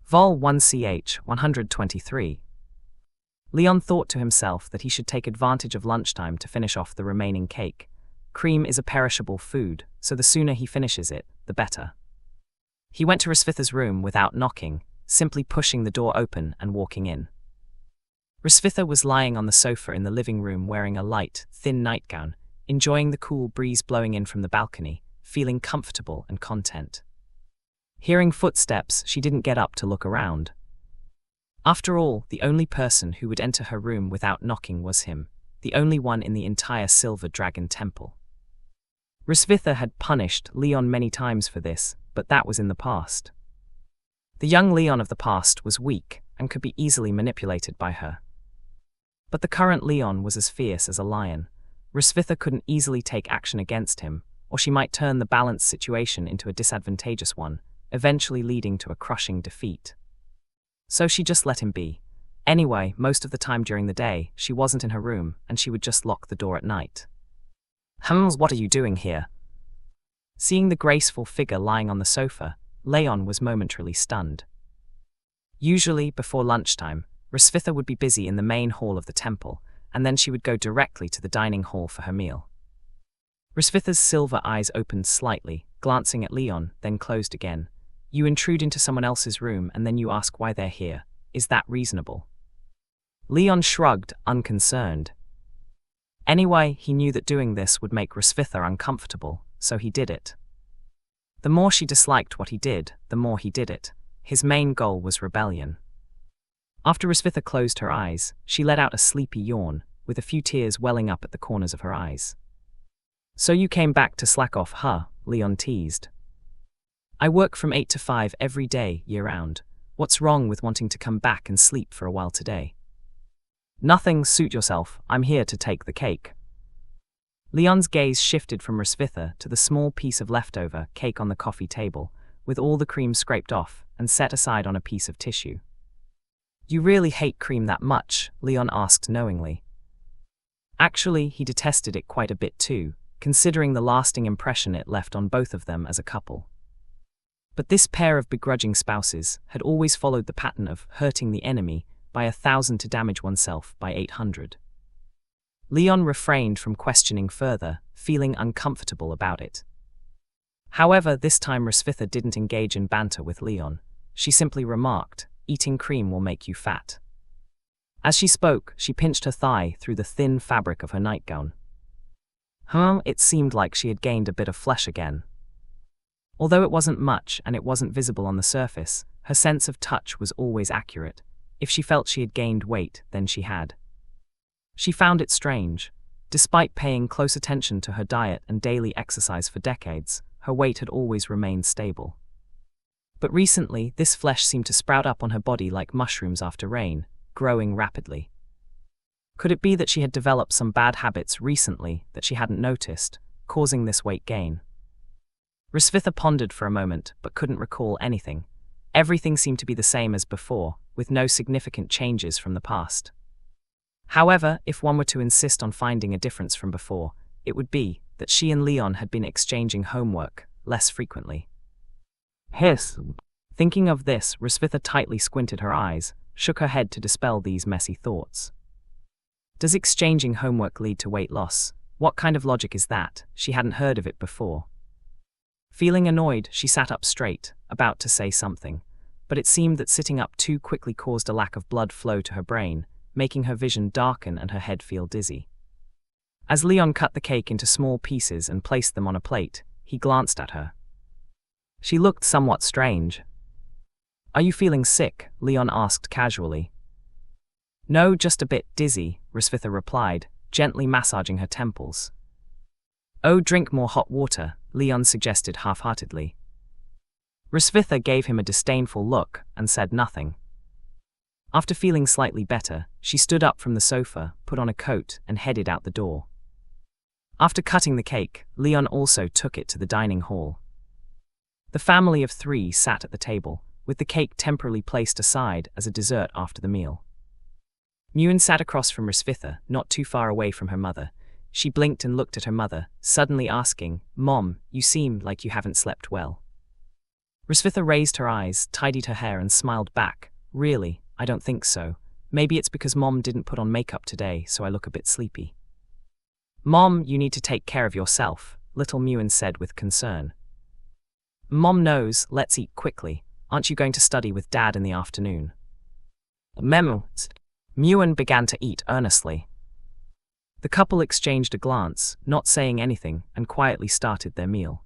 Vol 1ch 123. Leon thought to himself that he should take advantage of lunchtime to finish off the remaining cake. Cream is a perishable food, so the sooner he finishes it, the better. He went to Rosvitha's room without knocking, simply pushing the door open and walking in. Rosvitha was lying on the sofa in the living room wearing a light, thin nightgown, enjoying the cool breeze blowing in from the balcony, feeling comfortable and content. Hearing footsteps, she didn't get up to look around. After all, the only person who would enter her room without knocking was him, the only one in the entire Silver Dragon Temple. Rosvitha had punished Leon many times for this, but that was in the past. The young Leon of the past was weak and could be easily manipulated by her. But the current Leon was as fierce as a lion. Rosvitha couldn't easily take action against him, or she might turn the balanced situation into a disadvantageous one, eventually leading to a crushing defeat. So she just let him be. Anyway, most of the time during the day, she wasn't in her room, and she would just lock the door at night. What are you doing here? Seeing the graceful figure lying on the sofa, Leon was momentarily stunned. Usually, before lunchtime, Rosvitha would be busy in the main hall of the temple, and then she would go directly to the dining hall for her meal. Rosvitha's silver eyes opened slightly, glancing at Leon, then closed again. You intrude into someone else's room and then you ask why they're here. Is that reasonable? Leon shrugged, unconcerned. Anyway, he knew that doing this would make Rosvitha uncomfortable, so he did it. The more she disliked what he did, the more he did it. His main goal was rebellion. After Rosvitha closed her eyes, she let out a sleepy yawn, with a few tears welling up at the corners of her eyes. So you came back to slack off, huh? Leon teased. I work from 8 to 5 every day, year-round. What's wrong with wanting to come back and sleep for a while today? Nothing, suit yourself, I'm here to take the cake. Leon's gaze shifted from Rosvitha to the small piece of leftover cake on the coffee table, with all the cream scraped off and set aside on a piece of tissue. You really hate cream that much? Leon asked knowingly. Actually, he detested it quite a bit too, considering the lasting impression it left on both of them as a couple. But this pair of begrudging spouses had always followed the pattern of hurting the enemy by 1,000 to damage oneself by 800. Leon refrained from questioning further, feeling uncomfortable about it. However, this time Rosvitha didn't engage in banter with Leon. She simply remarked, eating cream will make you fat. As she spoke, she pinched her thigh through the thin fabric of her nightgown. It seemed like she had gained a bit of flesh again. Although it wasn't much and it wasn't visible on the surface, her sense of touch was always accurate. If she felt she had gained weight, then she had. She found it strange. Despite paying close attention to her diet and daily exercise for decades, her weight had always remained stable. But recently, this flesh seemed to sprout up on her body like mushrooms after rain, growing rapidly. Could it be that she had developed some bad habits recently that she hadn't noticed, causing this weight gain? Rosvitha pondered for a moment, but couldn't recall anything. Everything seemed to be the same as before, with no significant changes from the past. However, if one were to insist on finding a difference from before, it would be that she and Leon had been exchanging homework less frequently. Hiss. Thinking of this, Rosvitha tightly squinted her eyes, shook her head to dispel these messy thoughts. Does exchanging homework lead to weight loss? What kind of logic is that? She hadn't heard of it before. Feeling annoyed, she sat up straight, about to say something, but it seemed that sitting up too quickly caused a lack of blood flow to her brain, making her vision darken and her head feel dizzy. As Leon cut the cake into small pieces and placed them on a plate, he glanced at her. She looked somewhat strange. Are you feeling sick? Leon asked casually. No, just a bit dizzy, Rosvitha replied, gently massaging her temples. Oh, drink more hot water, Leon suggested half-heartedly. Rosvitha gave him a disdainful look and said nothing. After feeling slightly better, she stood up from the sofa, put on a coat, and headed out the door. After cutting the cake, Leon also took it to the dining hall. The family of 3 sat at the table, with the cake temporarily placed aside as a dessert after the meal. Nguyen sat across from Rosvitha, not too far away from her mother. She blinked and looked at her mother, suddenly asking, Mom, you seem like you haven't slept well. Risvitha raised her eyes, tidied her hair, and smiled back. Really, I don't think so. Maybe it's because Mom didn't put on makeup today, so I look a bit sleepy. Mom, you need to take care of yourself, little Muen said with concern. Mom knows, let's eat quickly. Aren't you going to study with Dad in the afternoon? Muen began to eat earnestly. The couple exchanged a glance, not saying anything, and quietly started their meal.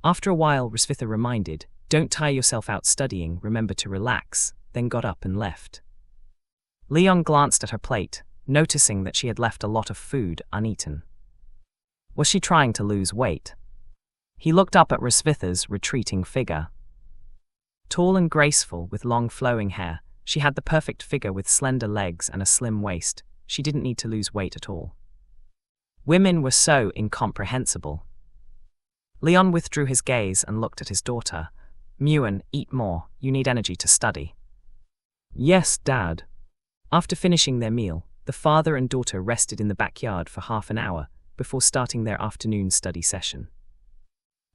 After a while, Risvitha reminded, don't tire yourself out studying, remember to relax, then got up and left. Leon glanced at her plate, noticing that she had left a lot of food uneaten. Was she trying to lose weight? He looked up at Risvitha's retreating figure. Tall and graceful, with long flowing hair, she had the perfect figure with slender legs and a slim waist. She didn't need to lose weight at all. Women were so incomprehensible. Leon withdrew his gaze and looked at his daughter. Muen, eat more, you need energy to study. Yes, Dad. After finishing their meal, the father and daughter rested in the backyard for half an hour before starting their afternoon study session.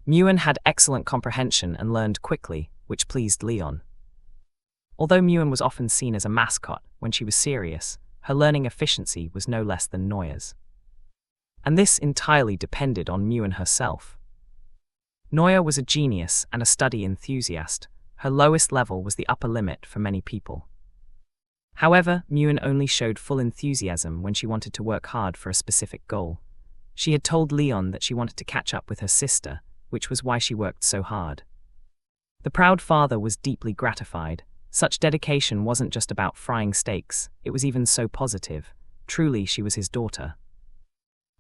Muen had excellent comprehension and learned quickly, which pleased Leon. Although Muen was often seen as a mascot when she was serious, her learning efficiency was no less than Neuer's. And this entirely depended on Muen herself. Neuer was a genius and a study enthusiast. Her lowest level was the upper limit for many people. However, Muen only showed full enthusiasm when she wanted to work hard for a specific goal. She had told Leon that she wanted to catch up with her sister, which was why she worked so hard. The proud father was deeply gratified. Such dedication wasn't just about frying steaks, it was even so positive. Truly, she was his daughter.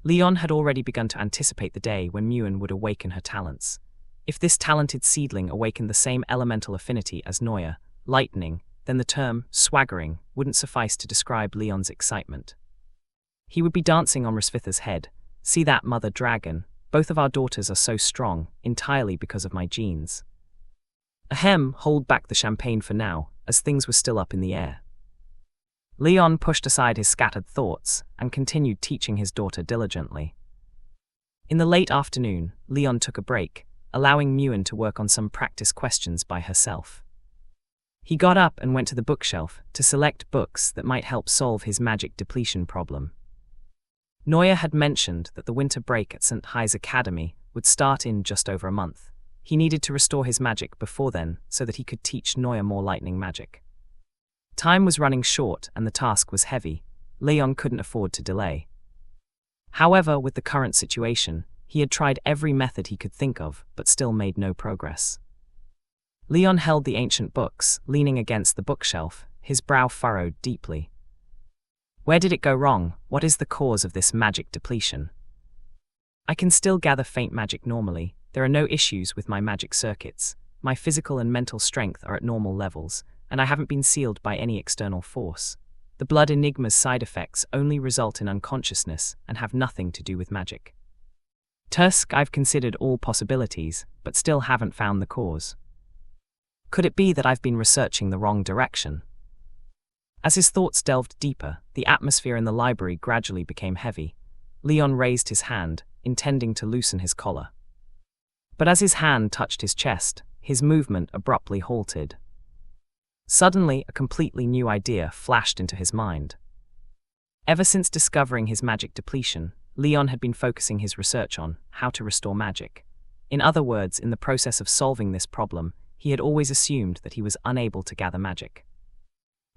Leon had already begun to anticipate the day when Muen would awaken her talents. If this talented seedling awakened the same elemental affinity as Neuer, lightning, then the term swaggering wouldn't suffice to describe Leon's excitement. He would be dancing on Risvitha's head. See that, Mother Dragon? Both of our daughters are so strong, entirely because of my genes. Ahem, hold back the champagne for now, as things were still up in the air. Leon pushed aside his scattered thoughts and continued teaching his daughter diligently. In the late afternoon, Leon took a break, allowing Muen to work on some practice questions by herself. He got up and went to the bookshelf to select books that might help solve his magic depletion problem. Neuer had mentioned that the winter break at St. High's Academy would start in just over a month. He needed to restore his magic before then so that he could teach Neuer more lightning magic. Time was running short and the task was heavy. Leon couldn't afford to delay. However, with the current situation, he had tried every method he could think of, but still made no progress. Leon held the ancient books, leaning against the bookshelf, his brow furrowed deeply. Where did it go wrong? What is the cause of this magic depletion? I can still gather faint magic normally. There are no issues with my magic circuits. My physical and mental strength are at normal levels, and I haven't been sealed by any external force. The blood enigma's side effects only result in unconsciousness and have nothing to do with magic. Tusk, I've considered all possibilities, but still haven't found the cause. Could it be that I've been researching the wrong direction? As his thoughts delved deeper, the atmosphere in the library gradually became heavy. Leon raised his hand, intending to loosen his collar. But as his hand touched his chest, his movement abruptly halted. Suddenly, a completely new idea flashed into his mind. Ever since discovering his magic depletion, Leon had been focusing his research on how to restore magic. In other words, in the process of solving this problem, he had always assumed that he was unable to gather magic.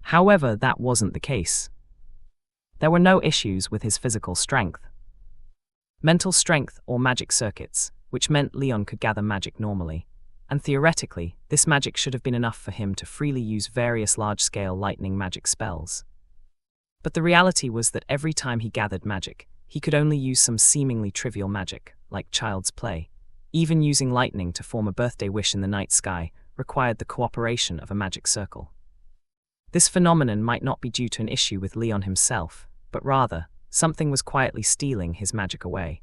However, that wasn't the case. There were no issues with his physical strength, mental strength, or magic circuits, which meant Leon could gather magic normally, and theoretically, this magic should have been enough for him to freely use various large-scale lightning magic spells. But the reality was that every time he gathered magic, he could only use some seemingly trivial magic, like child's play. Even using lightning to form a birthday wish in the night sky required the cooperation of a magic circle. This phenomenon might not be due to an issue with Leon himself, but rather, something was quietly stealing his magic away.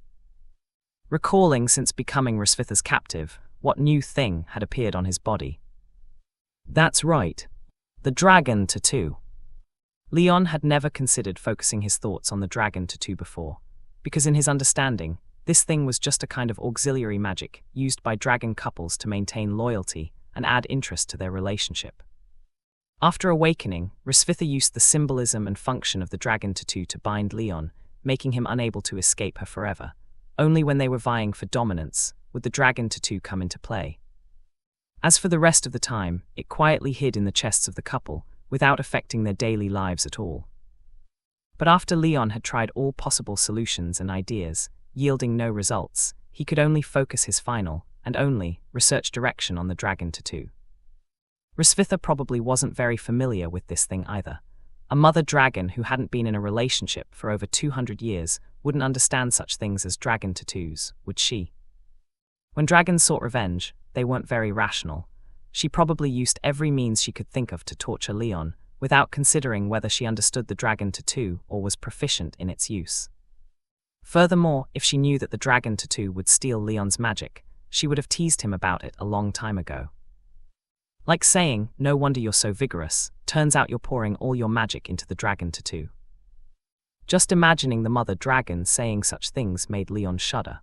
Recalling since becoming Risvitha's captive, what new thing had appeared on his body. That's right. The dragon tattoo. Leon had never considered focusing his thoughts on the dragon tattoo before, because in his understanding, This thing was just a kind of auxiliary magic used by dragon couples to maintain loyalty and add interest to their relationship. After awakening, Hrisvitha used the symbolism and function of the dragon tattoo to bind Leon, making him unable to escape her forever. Only when they were vying for dominance would the dragon tattoo come into play. As for the rest of the time, it quietly hid in the chests of the couple, without affecting their daily lives at all. But after Leon had tried all possible solutions and ideas, yielding no results, he could only focus his final, and only, research direction on the dragon tattoo. Hrisvitha probably wasn't very familiar with this thing either. A mother dragon who hadn't been in a relationship for over 200 years wouldn't understand such things as dragon tattoos, would she? When dragons sought revenge, they weren't very rational. She probably used every means she could think of to torture Leon, without considering whether she understood the dragon tattoo or was proficient in its use. Furthermore, if she knew that the dragon tattoo would steal Leon's magic, she would have teased him about it a long time ago. Like saying, "No wonder you're so vigorous, turns out you're pouring all your magic into the dragon tattoo." Just imagining the mother dragon saying such things made Leon shudder.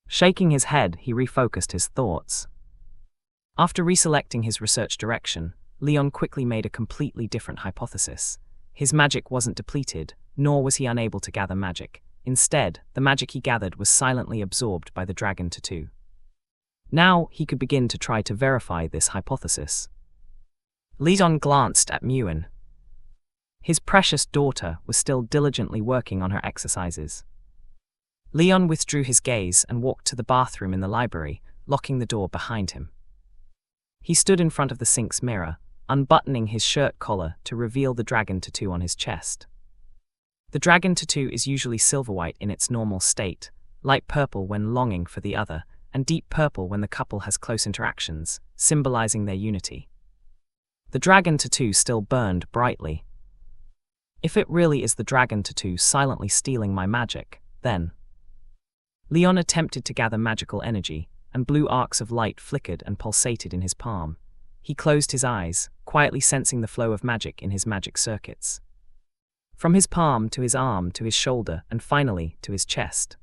Shaking his head, he refocused his thoughts. After reselecting his research direction, Leon quickly made a completely different hypothesis. His magic wasn't depleted, nor was he unable to gather magic. Instead, the magic he gathered was silently absorbed by the dragon tattoo. Now he could begin to try to verify this hypothesis. Leon glanced at Muin. His precious daughter was still diligently working on her exercises. Leon withdrew his gaze and walked to the bathroom in the library, locking the door behind him. He stood in front of the sink's mirror, unbuttoning his shirt collar to reveal the dragon tattoo on his chest. The dragon tattoo is usually silver white in its normal state, light purple when longing for the other, and deep purple when the couple has close interactions, symbolizing their unity. The dragon tattoo still burned brightly. If it really is the dragon tattoo silently stealing my magic, then... Leon attempted to gather magical energy, and blue arcs of light flickered and pulsated in his palm. He closed his eyes, quietly sensing the flow of magic in his magic circuits. From his palm to his arm to his shoulder and finally to his chest.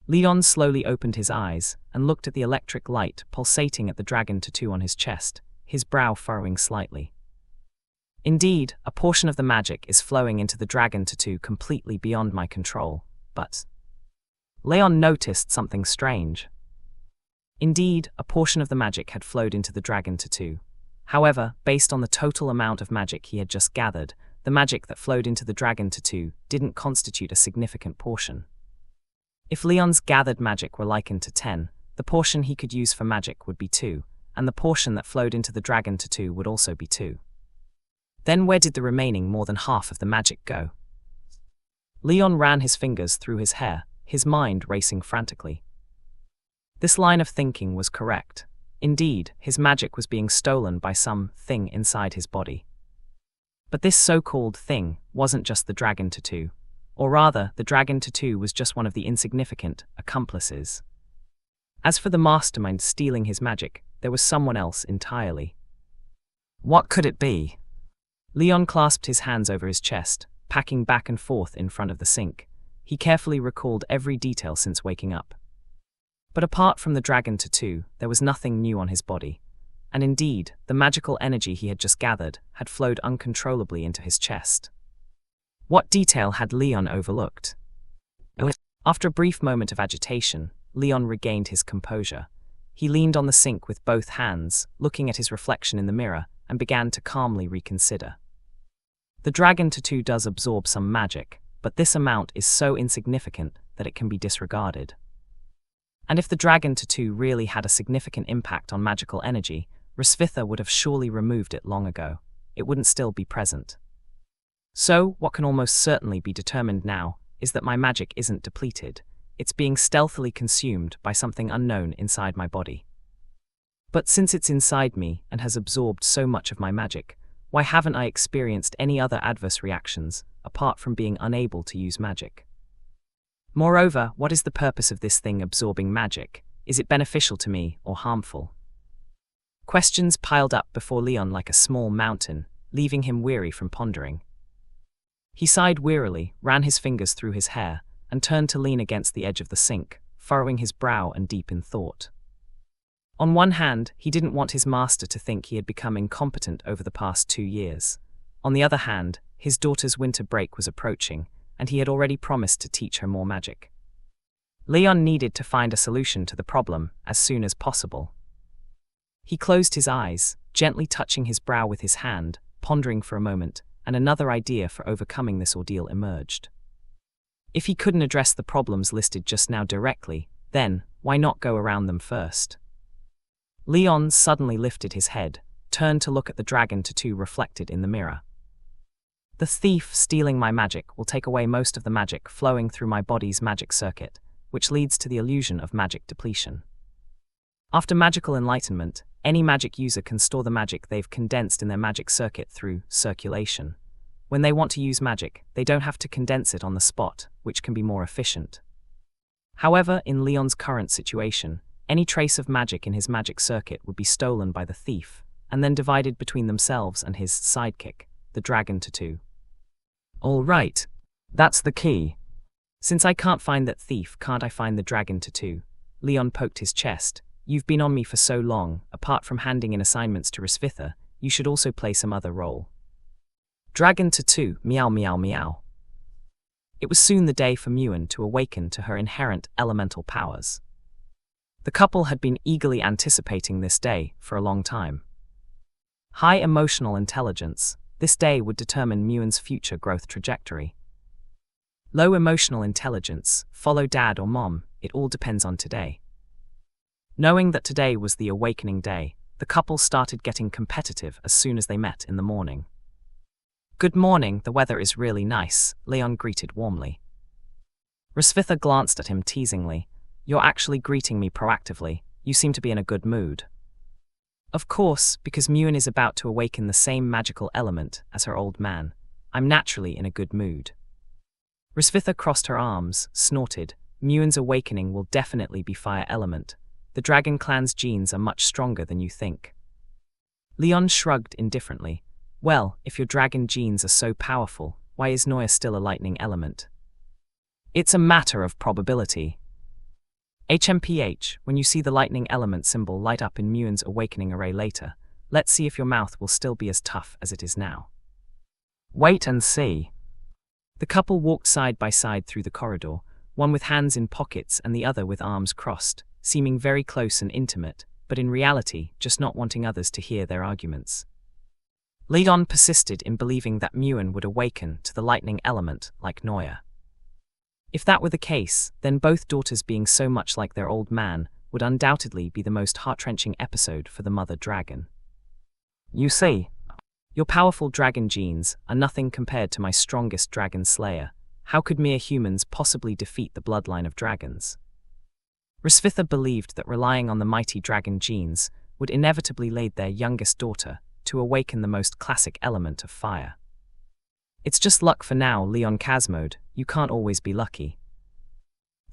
Leon slowly opened his eyes and looked at the electric light pulsating at the dragon tattoo on his chest, his brow furrowing slightly. Indeed, a portion of the magic is flowing into the dragon tattoo completely beyond my control, but... Leon noticed something strange. Indeed, a portion of the magic had flowed into the dragon tattoo. However, based on the total amount of magic he had just gathered, the magic that flowed into the dragon tattoo didn't constitute a significant portion. If Leon's gathered magic were likened to 10, the portion he could use for magic would be 2, and the portion that flowed into the dragon tattoo would also be 2. Then where did the remaining more than half of the magic go? Leon ran his fingers through his hair, his mind racing frantically. This line of thinking was correct. Indeed, his magic was being stolen by some thing inside his body. But this so-called thing wasn't just the dragon tattoo, or rather, the dragon tattoo was just one of the insignificant accomplices. As for the mastermind stealing his magic, there was someone else entirely. What could it be? Leon clasped his hands over his chest, packing back and forth in front of the sink. He carefully recalled every detail since waking up. But apart from the dragon tattoo, there was nothing new on his body. And indeed, the magical energy he had just gathered had flowed uncontrollably into his chest. What detail had Leon overlooked? After a brief moment of agitation, Leon regained his composure. He leaned on the sink with both hands, looking at his reflection in the mirror, and began to calmly reconsider. The dragon tattoo does absorb some magic, but this amount is so insignificant that it can be disregarded. And if the dragon tattoo really had a significant impact on magical energy, Hrisvitha would have surely removed it long ago. It wouldn't still be present. So, what can almost certainly be determined now is that my magic isn't depleted. It's being stealthily consumed by something unknown inside my body. But since it's inside me and has absorbed so much of my magic, why haven't I experienced any other adverse reactions apart from being unable to use magic? Moreover, what is the purpose of this thing absorbing magic? Is it beneficial to me or harmful? Questions piled up before Leon like a small mountain, leaving him weary from pondering. He sighed wearily, ran his fingers through his hair, and turned to lean against the edge of the sink, furrowing his brow and deep in thought. On one hand, he didn't want his master to think he had become incompetent over the past 2 years. On the other hand, his daughter's winter break was approaching, and he had already promised to teach her more magic. Leon needed to find a solution to the problem as soon as possible. He closed his eyes, gently touching his brow with his hand, pondering for a moment, and another idea for overcoming this ordeal emerged. If he couldn't address the problems listed just now directly, then why not go around them first? Leon suddenly lifted his head, turned to look at the dragon tattoo reflected in the mirror. The thief stealing my magic will take away most of the magic flowing through my body's magic circuit, which leads to the illusion of magic depletion. After magical enlightenment, any magic user can store the magic they've condensed in their magic circuit through circulation. When they want to use magic, they don't have to condense it on the spot, which can be more efficient. However, in Leon's current situation, any trace of magic in his magic circuit would be stolen by the thief, and then divided between themselves and his sidekick, the dragon tattoo. All right, that's the key. Since I can't find that thief, can't I find the dragon tattoo? Leon poked his chest. You've been on me for so long, apart from handing in assignments to Risvitha, you should also play some other role. Dragon tattoo, meow meow meow. It was soon the day for Muin to awaken to her inherent elemental powers. The couple had been eagerly anticipating this day for a long time. High emotional intelligence, this day would determine Muin's future growth trajectory. Low emotional intelligence, follow dad or mom, it all depends on today. Knowing that today was the awakening day, the couple started getting competitive as soon as they met in the morning. Good morning, the weather is really nice, Leon greeted warmly. Risvitha glanced at him teasingly. You're actually greeting me proactively, you seem to be in a good mood. Of course, because Muin is about to awaken the same magical element as her old man, I'm naturally in a good mood. Risvitha crossed her arms, snorted. Muin's awakening will definitely be fire element. The dragon clan's genes are much stronger than you think. Leon shrugged indifferently. Well, if your dragon genes are so powerful, why is Noya still a lightning element? It's a matter of probability. HMPH, when you see the lightning element symbol light up in Muin's awakening array later, let's see if your mouth will still be as tough as it is now. Wait and see. The couple walked side by side through the corridor, one with hands in pockets and the other with arms crossed, seeming very close and intimate, but in reality just not wanting others to hear their arguments. Leon persisted in believing that Muin would awaken to the lightning element like Noya. If that were the case, then both daughters being so much like their old man would undoubtedly be the most heart-wrenching episode for the mother dragon. You see, your powerful dragon genes are nothing compared to my strongest dragon slayer. How could mere humans possibly defeat the bloodline of dragons? Risvitha believed that relying on the mighty dragon genes would inevitably lead their youngest daughter to awaken the most classic element of fire. It's just luck for now, Leon Casmode, you can't always be lucky.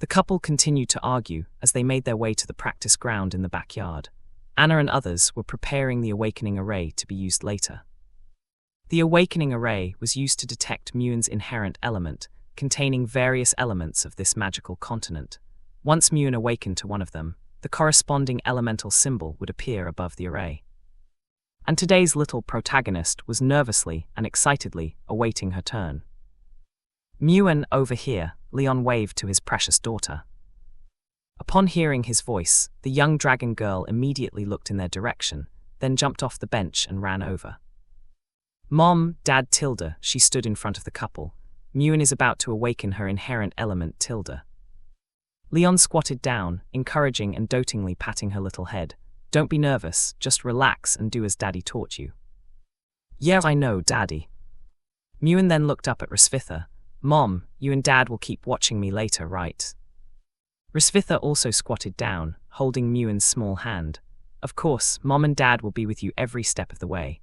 The couple continued to argue as they made their way to the practice ground in the backyard. Anna and others were preparing the awakening array to be used later. The awakening array was used to detect Muin's inherent element, containing various elements of this magical continent. Once Muin awakened to one of them, the corresponding elemental symbol would appear above the array. And today's little protagonist was nervously and excitedly awaiting her turn. Muin, over here, Leon waved to his precious daughter. Upon hearing his voice, the young dragon girl immediately looked in their direction, then jumped off the bench and ran over. Mom, Dad, Tilda, she stood in front of the couple. Muin is about to awaken her inherent element, Tilda. Leon squatted down, encouraging and dotingly patting her little head. Don't be nervous, just relax and do as Daddy taught you. Yeah, I know, Daddy. Muin then looked up at Risvitha. Mom, you and Dad will keep watching me later, right? Risvitha also squatted down, holding Muin's small hand. Of course, Mom and Dad will be with you every step of the way.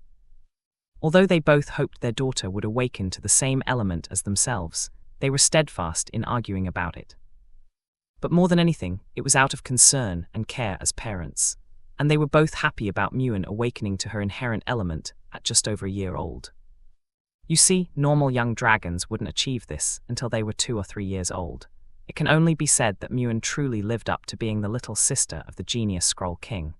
Although they both hoped their daughter would awaken to the same element as themselves, they were steadfast in arguing about it. But more than anything, it was out of concern and care as parents. And they were both happy about Muin awakening to her inherent element at just over a year old. You see, normal young dragons wouldn't achieve this until they were 2 or 3 years old. It can only be said that Muin truly lived up to being the little sister of the genius Scroll King.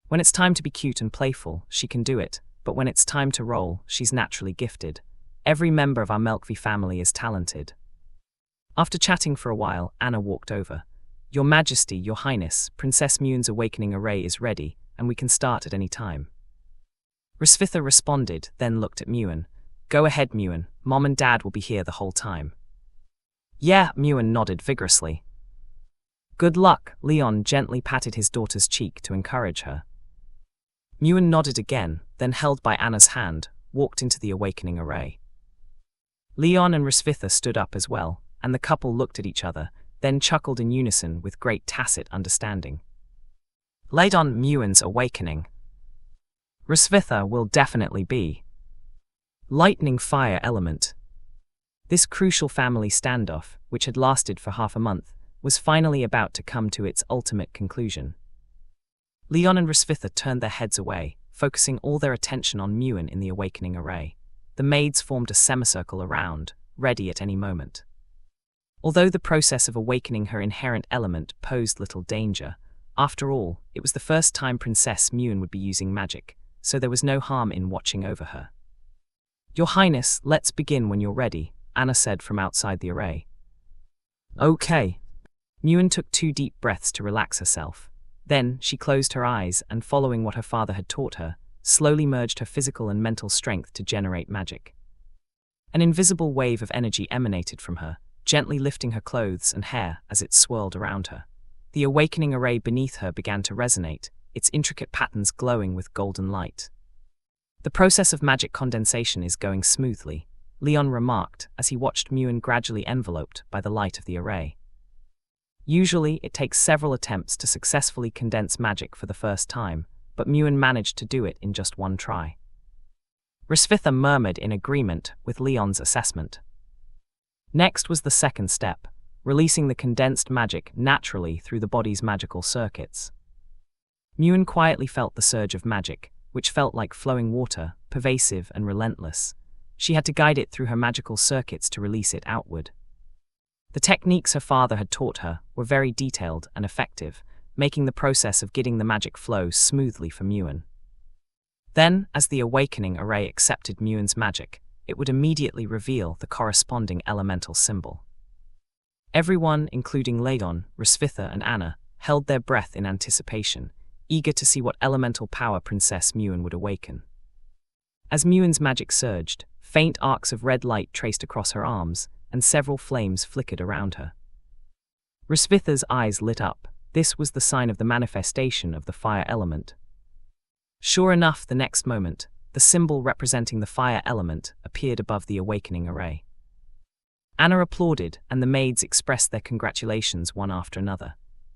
When it's time to be cute and playful, she can do it, but when it's time to roll, she's naturally gifted. Every member of our Melkvi family is talented. After chatting for a while, Anna walked over. Your Majesty, Your Highness, Princess Muin's awakening array is ready, and we can start at any time. Rosvitha responded, then looked at Muin. Go ahead, Muin. Mom and Dad will be here the whole time. Yeah, Muin nodded vigorously. Good luck, Leon gently patted his daughter's cheek to encourage her. Muin nodded again, then held by Anna's hand, walked into the awakening array. Leon and Rosvitha stood up as well, and the couple looked at each other, then chuckled in unison with great tacit understanding. Laid on Muin's awakening. Rosvitha will definitely be lightning fire element. This crucial family standoff, which had lasted for half a month, was finally about to come to its ultimate conclusion. Leon and Rosvitha turned their heads away, focusing all their attention on Muin in the awakening array. The maids formed a semicircle around, ready at any moment. Although the process of awakening her inherent element posed little danger, after all, it was the first time Princess Muin would be using magic, so there was no harm in watching over her. Your Highness, let's begin when you're ready, Anna said from outside the array. Okay. Muin took 2 deep breaths to relax herself. Then, she closed her eyes and, following what her father had taught her, slowly merged her physical and mental strength to generate magic. An invisible wave of energy emanated from her, gently lifting her clothes and hair as it swirled around her. The awakening array beneath her began to resonate, its intricate patterns glowing with golden light. The process of magic condensation is going smoothly, Leon remarked as he watched Muin gradually enveloped by the light of the array. Usually, it takes several attempts to successfully condense magic for the first time, but Muin managed to do it in just one try. Rosvitha murmured in agreement with Leon's assessment. Next was the second step, releasing the condensed magic naturally through the body's magical circuits. Muin quietly felt the surge of magic, which felt like flowing water, pervasive and relentless. She had to guide it through her magical circuits to release it outward. The techniques her father had taught her were very detailed and effective, making the process of getting the magic flow smoothly for Muin. Then, as the awakening array accepted Muin's magic, it would immediately reveal the corresponding elemental symbol. Everyone, including Ladon, Rosvitha and Anna, held their breath in anticipation, eager to see what elemental power Princess Muin would awaken. As Muin's magic surged, faint arcs of red light traced across her arms, and several flames flickered around her. Rosvitha's eyes lit up. This was the sign of the manifestation of the fire element. Sure enough, the next moment, the symbol representing the fire element appeared above the awakening array. Anna applauded, and the maids expressed their congratulations one after another.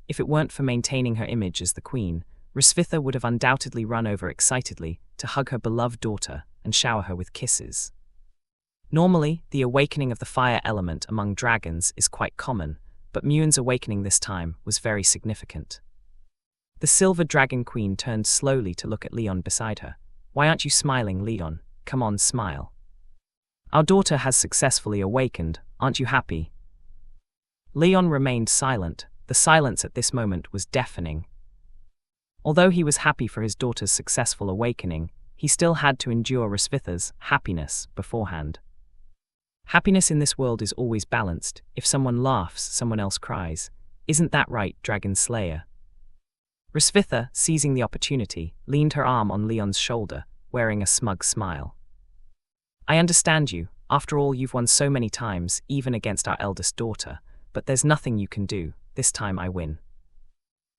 If it weren't for maintaining her image as the queen, Rosvitha would have undoubtedly run over excitedly to hug her beloved daughter and shower her with kisses. Normally, the awakening of the fire element among dragons is quite common, but Muin's awakening this time was very significant. The Silver Dragon Queen turned slowly to look at Leon beside her. Why aren't you smiling, Leon? Come on, smile. Our daughter has successfully awakened, aren't you happy? Leon remained silent. The silence at this moment was deafening. Although he was happy for his daughter's successful awakening, he still had to endure Rosvitha's happiness beforehand. Happiness in this world is always balanced. If someone laughs, someone else cries. Isn't that right, Dragon Slayer? Rosvitha, seizing the opportunity, leaned her arm on Leon's shoulder, wearing a smug smile. I understand you. After all, you've won so many times, even against our eldest daughter, but there's nothing you can do. This time I win.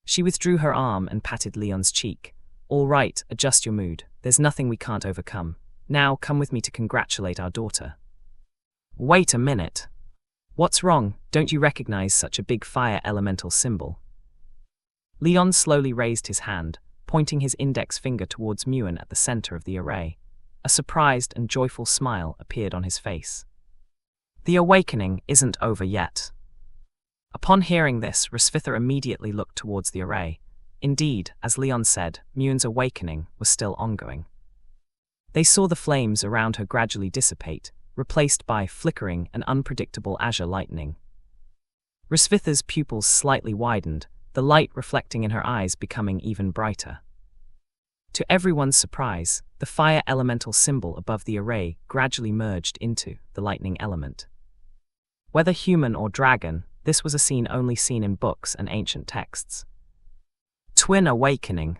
She withdrew her arm and patted Leon's cheek. All right, adjust your mood. There's nothing we can't overcome. Now come with me to congratulate our daughter. Wait a minute. What's wrong? Don't you recognize such a big fire elemental symbol? Leon slowly raised his hand, pointing his index finger towards Muin at the center of the array. A surprised and joyful smile appeared on his face. The awakening isn't over yet. Upon hearing this, Rosvitha immediately looked towards the array. Indeed, as Leon said, Muin's awakening was still ongoing. They saw the flames around her gradually dissipate, replaced by flickering and unpredictable azure lightning. Rosvitha's pupils slightly widened, the light reflecting in her eyes becoming even brighter. To everyone's surprise, the fire elemental symbol above the array gradually merged into the lightning element. Whether human or dragon, this was a scene only seen in books and ancient texts. Twin awakening.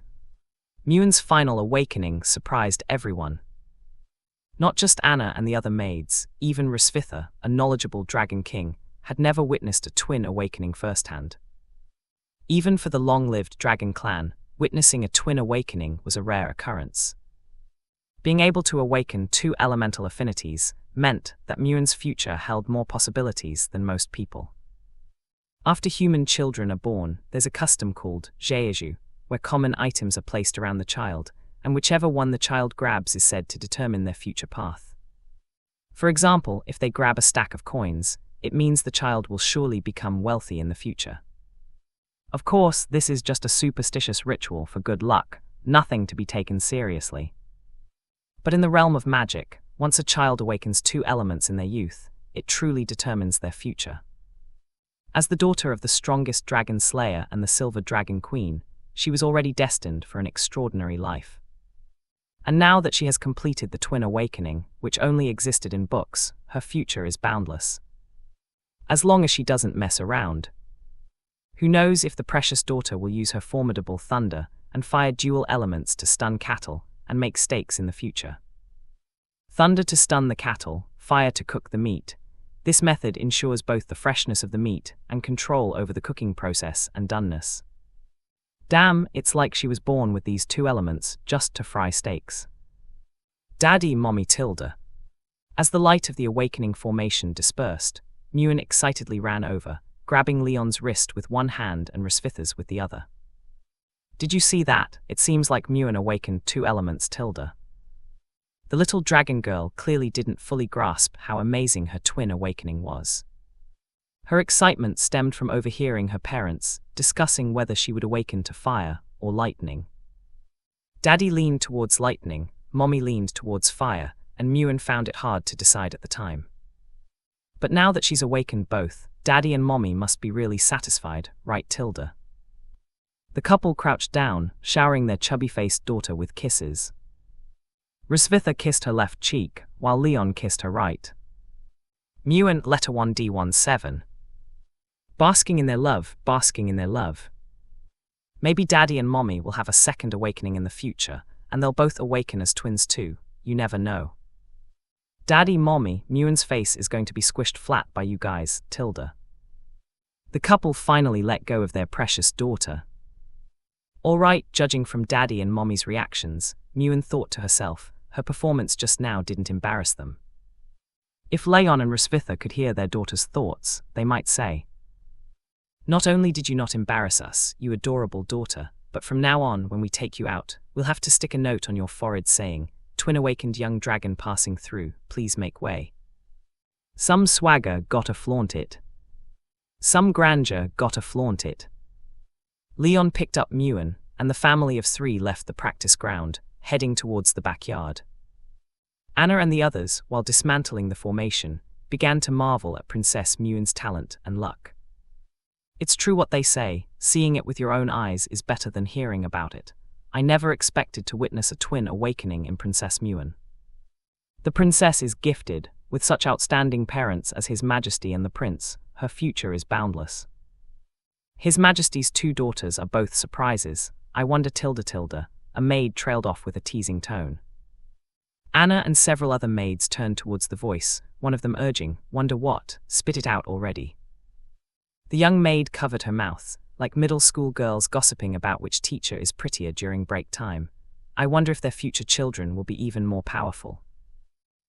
Muin's final awakening surprised everyone. Not just Anna and the other maids, even Rosvitha, a knowledgeable dragon king, had never witnessed a twin awakening firsthand. Even for the long-lived dragon clan, witnessing a twin awakening was a rare occurrence. Being able to awaken two elemental affinities meant that Muin's future held more possibilities than most people. After human children are born, there's a custom called jeju, where common items are placed around the child, and whichever one the child grabs is said to determine their future path. For example, if they grab a stack of coins, it means the child will surely become wealthy in the future. Of course, this is just a superstitious ritual for good luck, nothing to be taken seriously. But in the realm of magic, once a child awakens two elements in their youth, it truly determines their future. As the daughter of the strongest dragon slayer and the Silver Dragon Queen, she was already destined for an extraordinary life. And now that she has completed the twin awakening, which only existed in books, her future is boundless. As long as she doesn't mess around. Who knows if the precious daughter will use her formidable thunder and fire dual elements to stun cattle and make steaks in the future. Thunder to stun the cattle, fire to cook the meat. This method ensures both the freshness of the meat and control over the cooking process and doneness. Damn, it's like she was born with these two elements just to fry steaks. Daddy Mommy Tilda. As the light of the awakening formation dispersed, Muin excitedly ran over, grabbing Leon's wrist with one hand and Rosvitha's with the other. Did you see that? It seems like Muin awakened two elements, Tilda. The little dragon girl clearly didn't fully grasp how amazing her twin awakening was. Her excitement stemmed from overhearing her parents discussing whether she would awaken to fire or lightning. Daddy leaned towards lightning, Mommy leaned towards fire, and Muin found it hard to decide at the time. But now that she's awakened both, Daddy and Mommy must be really satisfied, right, Tilda? The couple crouched down, showering their chubby-faced daughter with kisses. Rosvitha kissed her left cheek, while Leon kissed her right. Muin, letter 1D17. Basking in their love, basking in their love. Maybe Daddy and Mommy will have a second awakening in the future, and they'll both awaken as twins too, you never know. Daddy, Mommy, Muin's face is going to be squished flat by you guys, Tilda. The couple finally let go of their precious daughter. All right, judging from Daddy and Mommy's reactions, Muin thought to herself, her performance just now didn't embarrass them. If Leon and Rosvitha could hear their daughter's thoughts, they might say, "Not only did you not embarrass us, you adorable daughter, but from now on, when we take you out, we'll have to stick a note on your forehead saying, 'Twin awakened young dragon passing through, please make way.' Some swagger, gotta flaunt it. Some grandeur, gotta flaunt it." Leon picked up Muin, and the family of three left the practice ground, heading towards the backyard. Anna and the others, while dismantling the formation, began to marvel at Princess Muin's talent and luck. It's true what they say, seeing it with your own eyes is better than hearing about it. I never expected to witness a twin awakening in Princess Muin. The princess is gifted, with such outstanding parents as His Majesty and the Prince, her future is boundless. His Majesty's two daughters are both surprises. I wonder Tilda, a maid trailed off with a teasing tone. Anna and several other maids turned towards the voice, one of them urging, "Wonder what? Spit it out already." The young maid covered her mouth, like middle school girls gossiping about which teacher is prettier during break time. I wonder if their future children will be even more powerful.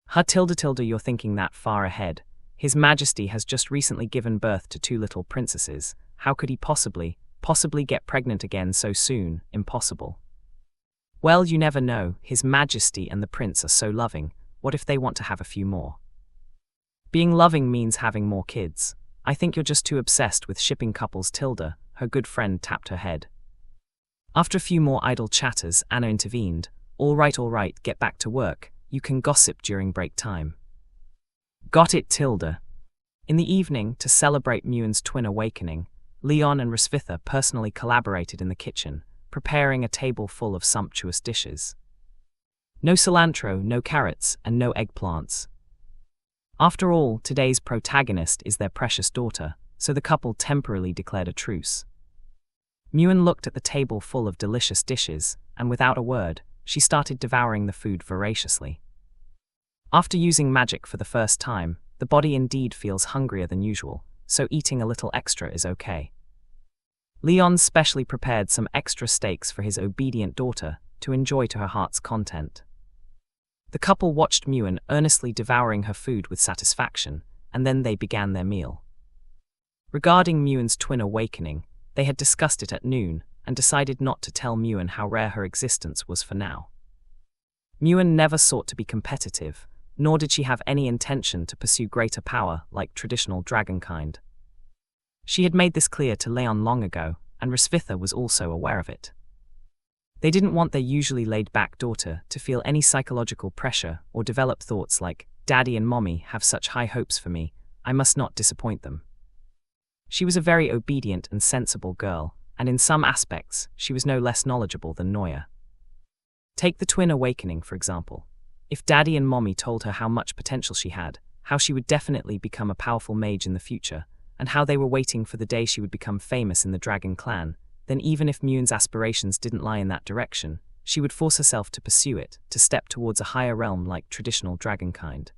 Huh, Tilda, you're thinking that far ahead. His Majesty has just recently given birth to two little princesses. How could he possibly get pregnant again so soon? Impossible. Well, you never know. His Majesty and the Prince are so loving. What if they want to have a few more? Being loving means having more kids. I think you're just too obsessed with shipping couples, Tilda. Her good friend tapped her head. After a few more idle chatters, Anna intervened. All right, get back to work. You can gossip during break time. Got it, Tilda. In the evening, to celebrate Muen's twin awakening, Leon and Rosvitha personally collaborated in the kitchen, preparing a table full of sumptuous dishes. No cilantro, no carrots, and no eggplants. After all, today's protagonist is their precious daughter, so the couple temporarily declared a truce. Muen looked at the table full of delicious dishes, and without a word, she started devouring the food voraciously. After using magic for the first time, the body indeed feels hungrier than usual, so eating a little extra is okay. Leon specially prepared some extra steaks for his obedient daughter to enjoy to her heart's content. The couple watched Muen earnestly devouring her food with satisfaction, and then they began their meal. Regarding Muen's twin awakening, they had discussed it at noon and decided not to tell Muen how rare her existence was for now. Muen never sought to be competitive, nor did she have any intention to pursue greater power like traditional dragonkind. She had made this clear to Leon long ago, and Rosvitha was also aware of it. They didn't want their usually laid-back daughter to feel any psychological pressure or develop thoughts like, "Daddy and Mommy have such high hopes for me, I must not disappoint them." She was a very obedient and sensible girl, and in some aspects, she was no less knowledgeable than Noya. Take the twin awakening, for example. If Daddy and Mommy told her how much potential she had, how she would definitely become a powerful mage in the future, and how they were waiting for the day she would become famous in the dragon clan, then even if Muen's aspirations didn't lie in that direction, she would force herself to pursue it, to step towards a higher realm like traditional dragonkind.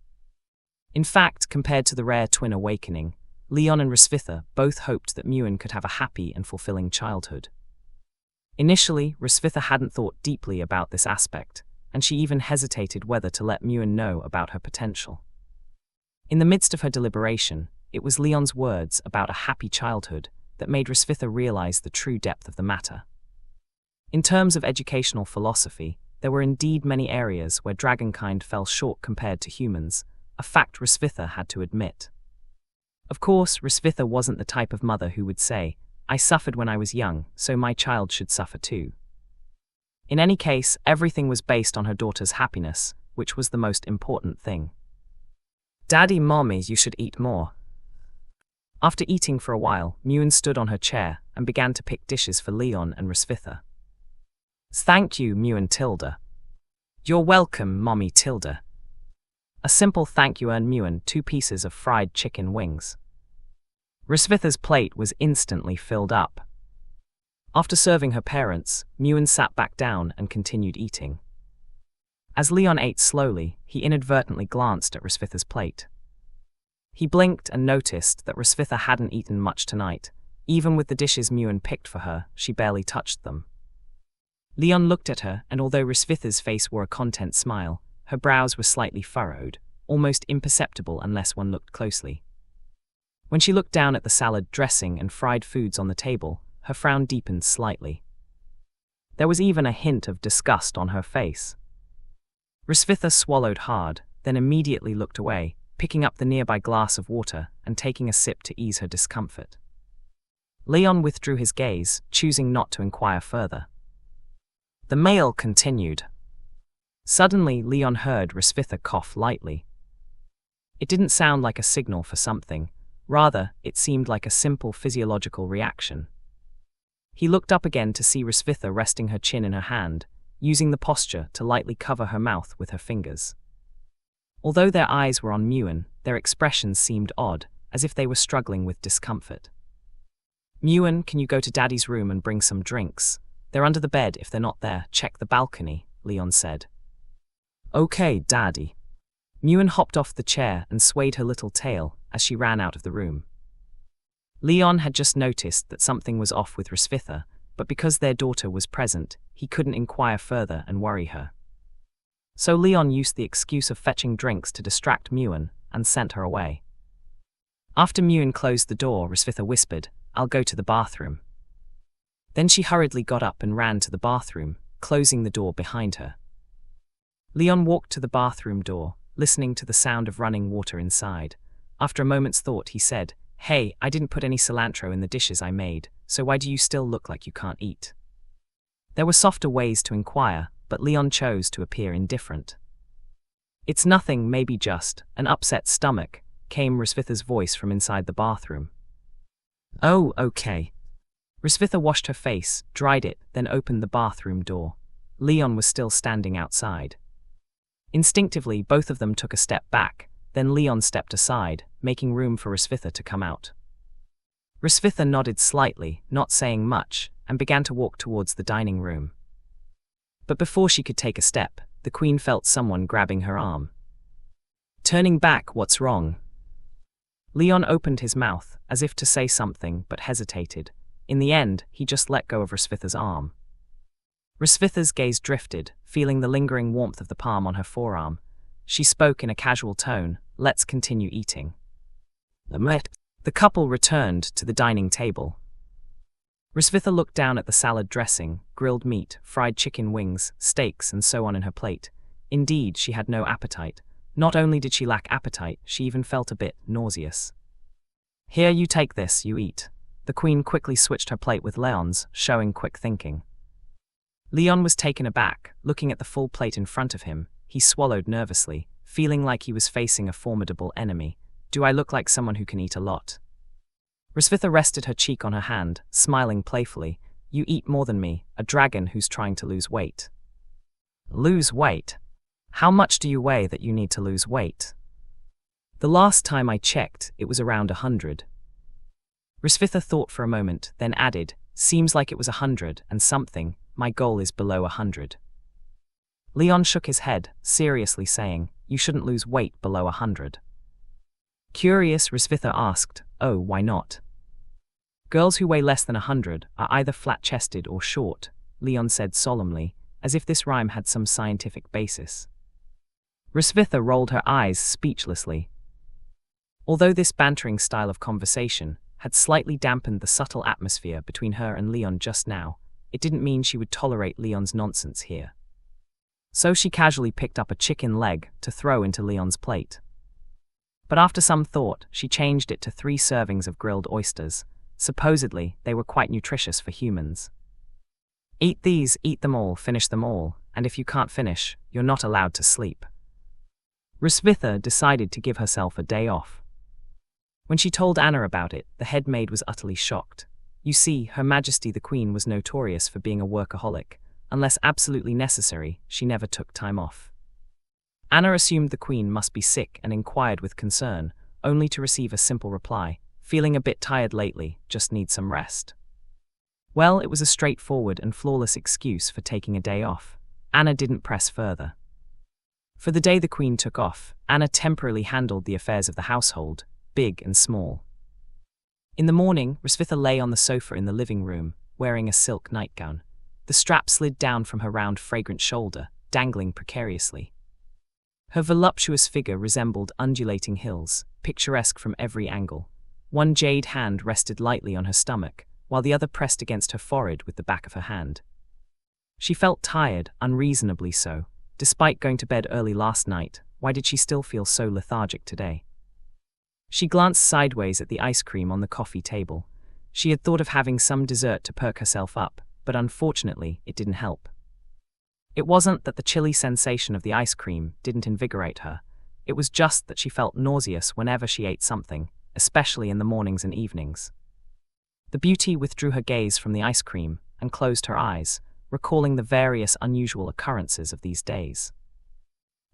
In fact, compared to the rare twin awakening, Leon and Rosvitha both hoped that Muen could have a happy and fulfilling childhood. Initially, Rosvitha hadn't thought deeply about this aspect, and she even hesitated whether to let Muen know about her potential. In the midst of her deliberation, it was Leon's words about a happy childhood that made Rosvitha realize the true depth of the matter. In terms of educational philosophy, there were indeed many areas where dragonkind fell short compared to humans, a fact Rosvitha had to admit. Of course, Rosvitha wasn't the type of mother who would say, "I suffered when I was young, so my child should suffer too." In any case, everything was based on her daughter's happiness, which was the most important thing. "Daddy, Mommy, you should eat more." After eating for a while, Muen stood on her chair and began to pick dishes for Leon and Rosvitha. "Thank you, Muen Tilda." "You're welcome, Mommy Tilda." A simple thank you earned Muen 2 pieces of fried chicken wings. Rosvitha's plate was instantly filled up. After serving her parents, Muen sat back down and continued eating. As Leon ate slowly, he inadvertently glanced at Rosvitha's plate. He blinked and noticed that Rosvitha hadn't eaten much tonight. Even with the dishes Muen picked for her, she barely touched them. Leon looked at her, and although Rosvitha's face wore a content smile, her brows were slightly furrowed, almost imperceptible unless one looked closely. When she looked down at the salad dressing and fried foods on the table, her frown deepened slightly. There was even a hint of disgust on her face. Rosvitha swallowed hard, then immediately looked away, picking up the nearby glass of water and taking a sip to ease her discomfort. Leon withdrew his gaze, choosing not to inquire further. The meal continued. Suddenly, Leon heard Rosvitha cough lightly. It didn't sound like a signal for something. Rather, it seemed like a simple physiological reaction. He looked up again to see Rosvitha resting her chin in her hand, using the posture to lightly cover her mouth with her fingers. Although their eyes were on Muen, their expressions seemed odd, as if they were struggling with discomfort. "Muen, can you go to Daddy's room and bring some drinks? They're under the bed. If they're not there, check the balcony," Leon said. "Okay, Daddy." Muen hopped off the chair and swayed her little tail as she ran out of the room. Leon had just noticed that something was off with Rosvitha, but because their daughter was present, he couldn't inquire further and worry her. So Leon used the excuse of fetching drinks to distract Muen and sent her away. After Muen closed the door, Rosvitha whispered, "I'll go to the bathroom." Then she hurriedly got up and ran to the bathroom, closing the door behind her. Leon walked to the bathroom door, listening to the sound of running water inside. After a moment's thought, he said, "Hey, I didn't put any cilantro in the dishes I made, so why do you still look like you can't eat?" There were softer ways to inquire, but Leon chose to appear indifferent. "It's nothing, maybe just an upset stomach, came Risvitha's voice from inside the bathroom. Oh, okay. Risvitha washed her face, dried it, then opened the bathroom door. Leon was still standing outside. Instinctively, both of them took a step back, then Leon stepped aside, making room for Risvitha to come out. Risvitha nodded slightly, not saying much, and began to walk towards the dining room. But before she could take a step, the Queen felt someone grabbing her arm. Turning back, what's wrong? Leon opened his mouth, as if to say something, but hesitated. In the end, he just let go of Risvitha's arm. Risvitha's gaze drifted, feeling the lingering warmth of the palm on her forearm. She spoke in a casual tone, "Let's continue eating." The couple returned to the dining table. Risvitha looked down at the salad dressing, grilled meat, fried chicken wings, steaks, and so on in her plate. Indeed, she had no appetite. Not only did she lack appetite, she even felt a bit nauseous. "Here, you take this, you eat." The Queen quickly switched her plate with Leon's, showing quick thinking. Leon was taken aback, looking at the full plate in front of him. He swallowed nervously, feeling like he was facing a formidable enemy. "Do I look like someone who can eat a lot?" Risvitha rested her cheek on her hand, smiling playfully. "You eat more than me, a dragon who's trying to lose weight." "Lose weight? How much do you weigh that you need to lose weight?" "The last time I checked, it was around 100. Risvitha thought for a moment, then added, "Seems like it was 100 and something. My goal is below 100. Leon shook his head, seriously saying, "You shouldn't lose weight below 100. Curious, Risvitha asked, "Oh, why not?" "Girls who weigh less than 100 are either flat-chested or short," Leon said solemnly, as if this rhyme had some scientific basis. Risvitha rolled her eyes speechlessly. Although this bantering style of conversation had slightly dampened the subtle atmosphere between her and Leon just now, it didn't mean she would tolerate Leon's nonsense here. So she casually picked up a chicken leg to throw into Leon's plate. But after some thought, she changed it to 3 servings of grilled oysters. Supposedly, they were quite nutritious for humans. "Eat these, eat them all, finish them all, and if you can't finish, you're not allowed to sleep." Risvitha decided to give herself a day off. When she told Anna about it, the head maid was utterly shocked. You see, Her Majesty the Queen was notorious for being a workaholic. Unless absolutely necessary, she never took time off. Anna assumed the Queen must be sick and inquired with concern, only to receive a simple reply, "Feeling a bit tired lately, just need some rest." Well, it was a straightforward and flawless excuse for taking a day off. Anna didn't press further. For the day the Queen took off, Anna temporarily handled the affairs of the household, big and small. In the morning, Risvitha lay on the sofa in the living room, wearing a silk nightgown. The strap slid down from her round, fragrant shoulder, dangling precariously. Her voluptuous figure resembled undulating hills, picturesque from every angle. One jade hand rested lightly on her stomach, while the other pressed against her forehead with the back of her hand. She felt tired, unreasonably so. Despite going to bed early last night, why did she still feel so lethargic today? She glanced sideways at the ice cream on the coffee table. She had thought of having some dessert to perk herself up, but unfortunately, it didn't help. It wasn't that the chilly sensation of the ice cream didn't invigorate her. It was just that she felt nauseous whenever she ate something, especially in the mornings and evenings. The beauty withdrew her gaze from the ice cream and closed her eyes, recalling the various unusual occurrences of these days.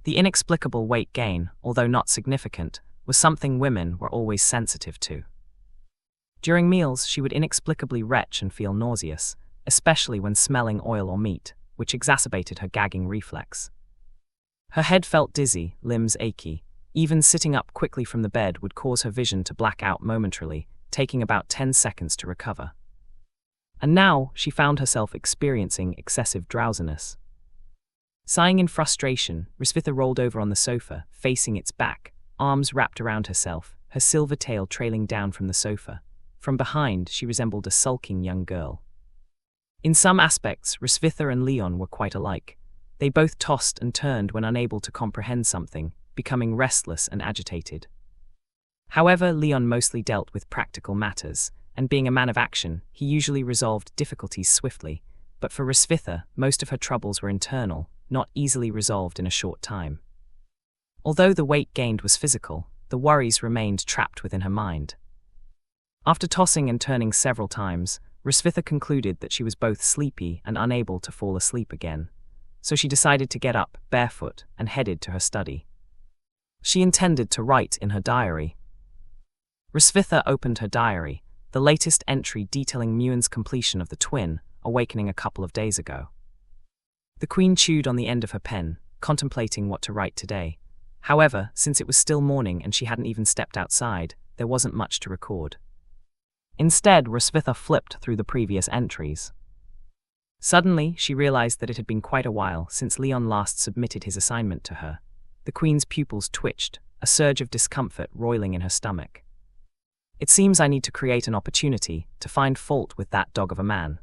The inexplicable weight gain, although not significant, was something women were always sensitive to. During meals, she would inexplicably retch and feel nauseous, especially when smelling oil or meat, which exacerbated her gagging reflex. Her head felt dizzy, limbs achy. Even sitting up quickly from the bed would cause her vision to black out momentarily, taking about 10 seconds to recover. And now, she found herself experiencing excessive drowsiness. Sighing in frustration, Risvitha rolled over on the sofa, facing its back, arms wrapped around herself, her silver tail trailing down from the sofa. From behind, she resembled a sulking young girl. In some aspects, Risvitha and Leon were quite alike. They both tossed and turned when unable to comprehend something, becoming restless and agitated. However, Leon mostly dealt with practical matters, and being a man of action, he usually resolved difficulties swiftly. But for Risvitha, most of her troubles were internal, not easily resolved in a short time. Although the weight gained was physical, the worries remained trapped within her mind. After tossing and turning several times, Risvitha concluded that she was both sleepy and unable to fall asleep again, so she decided to get up, barefoot, and headed to her study. She intended to write in her diary. Risvitha opened her diary, the latest entry detailing Muin's completion of the twin, awakening a couple of days ago. The queen chewed on the end of her pen, contemplating what to write today. However, since it was still morning and she hadn't even stepped outside, there wasn't much to record. Instead, Risvitha flipped through the previous entries. Suddenly, she realized that it had been quite a while since Leon last submitted his assignment to her. The queen's pupils twitched, a surge of discomfort roiling in her stomach. It seems I need to create an opportunity to find fault with that dog of a man.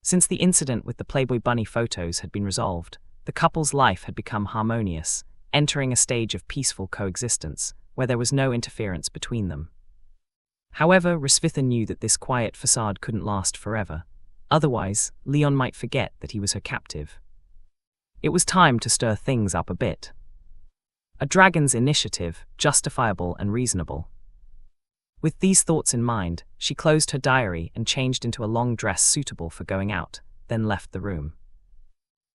Since the incident with the Playboy Bunny photos had been resolved, the couple's life had become harmonious, entering a stage of peaceful coexistence, where there was no interference between them. However, Risvitha knew that this quiet facade couldn't last forever. Otherwise, Leon might forget that he was her captive. It was time to stir things up a bit. A dragon's initiative, justifiable and reasonable. With these thoughts in mind, she closed her diary and changed into a long dress suitable for going out, then left the room.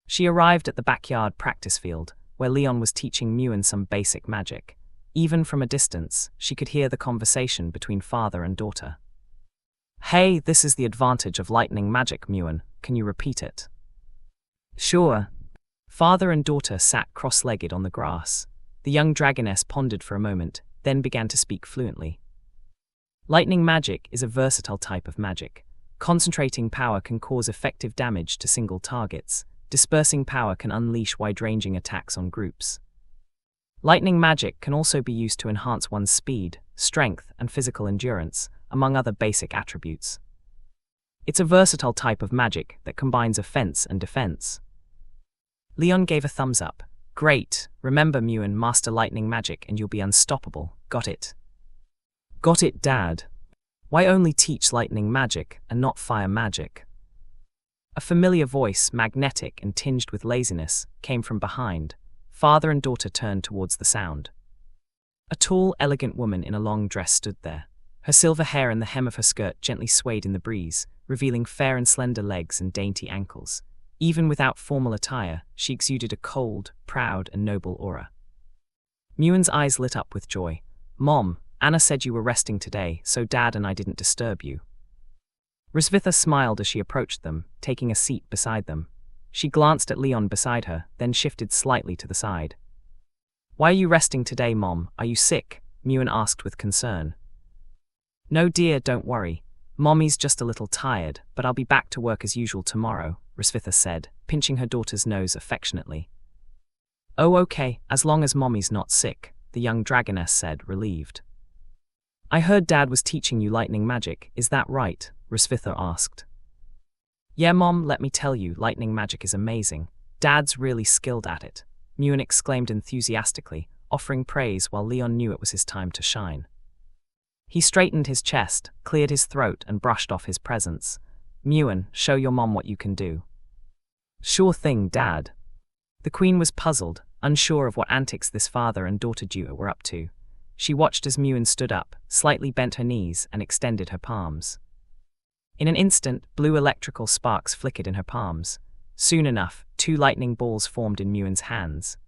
She arrived at the backyard practice field, where Leon was teaching Muin some basic magic. Even from a distance, she could hear the conversation between father and daughter. "Hey, this is the advantage of lightning magic, Muin. Can you repeat it?" "Sure." Father and daughter sat cross-legged on the grass. The young dragoness pondered for a moment, then began to speak fluently. Lightning magic is a versatile type of magic. Concentrating power can cause effective damage to single targets. Dispersing power can unleash wide-ranging attacks on groups. Lightning magic can also be used to enhance one's speed, strength, and physical endurance, among other basic attributes. It's a versatile type of magic that combines offense and defense. Leon gave a thumbs up. "Great, remember Muin, master lightning magic and you'll be unstoppable, got it?" "Got it, Dad. Why only teach lightning magic and not fire magic?" A familiar voice, magnetic and tinged with laziness, came from behind. Father and daughter turned towards the sound. A tall, elegant woman in a long dress stood there. Her silver hair and the hem of her skirt gently swayed in the breeze, revealing fair and slender legs and dainty ankles. Even without formal attire, she exuded a cold, proud, and noble aura. Muin's eyes lit up with joy. "Mom, Anna said you were resting today, so Dad and I didn't disturb you." Risvitha smiled as she approached them, taking a seat beside them. She glanced at Leon beside her, then shifted slightly to the side. "Why are you resting today, Mom? Are you sick?" Muin asked with concern. "No dear, don't worry. Mommy's just a little tired, but I'll be back to work as usual tomorrow," Risvitha said, pinching her daughter's nose affectionately. "Oh okay, as long as Mommy's not sick," the young dragoness said, relieved. "I heard Dad was teaching you lightning magic, is that right?" Risvitha asked. "Yeah, Mom, let me tell you, lightning magic is amazing. Dad's really skilled at it," Muin exclaimed enthusiastically, offering praise while Leon knew it was his time to shine. He straightened his chest, cleared his throat, and brushed off his presence. "Muin, show your mom what you can do." "Sure thing, Dad." The queen was puzzled, unsure of what antics this father and daughter duo were up to. She watched as Muin stood up, slightly bent her knees, and extended her palms. In an instant, blue electrical sparks flickered in her palms. Soon enough, 2 lightning balls formed in Muin's hands.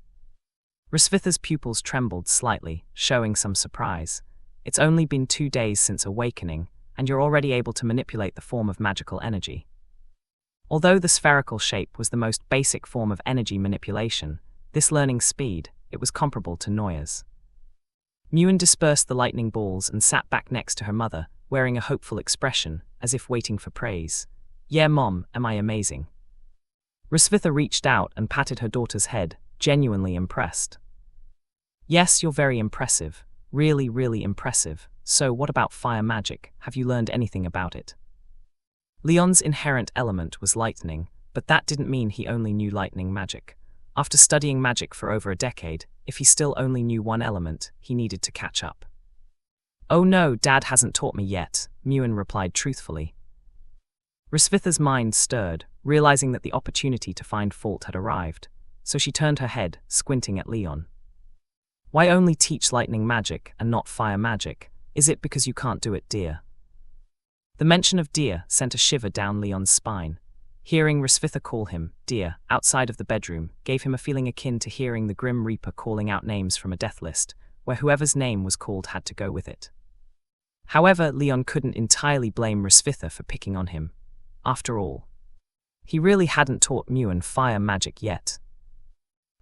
Risvitha's pupils trembled slightly, showing some surprise. "It's only been 2 days since awakening, and you're already able to manipulate the form of magical energy." Although the spherical shape was the most basic form of energy manipulation, this learning speed, it was comparable to Noya's. Muin dispersed the lightning balls and sat back next to her mother, wearing a hopeful expression, as if waiting for praise. "Yeah, Mom, am I amazing?" Risvitha reached out and patted her daughter's head, genuinely impressed. "Yes, you're very impressive. Really, really impressive. So what about fire magic? Have you learned anything about it?" Leon's inherent element was lightning, but that didn't mean he only knew lightning magic. After studying magic for over a decade, if he still only knew one element, he needed to catch up. "Oh no, Dad hasn't taught me yet," Muin replied truthfully. Risvitha's mind stirred, realizing that the opportunity to find fault had arrived, so she turned her head, squinting at Leon. Why only teach lightning magic and not fire magic? Is it because you can't do it, dear? The mention of dear sent a shiver down Leon's spine. Hearing Rosvitha call him dear outside of the bedroom gave him a feeling akin to hearing the Grim Reaper calling out names from a death list, where whoever's name was called had to go with it. However, Leon couldn't entirely blame Rosvitha for picking on him. After all, he really hadn't taught Muin fire magic yet.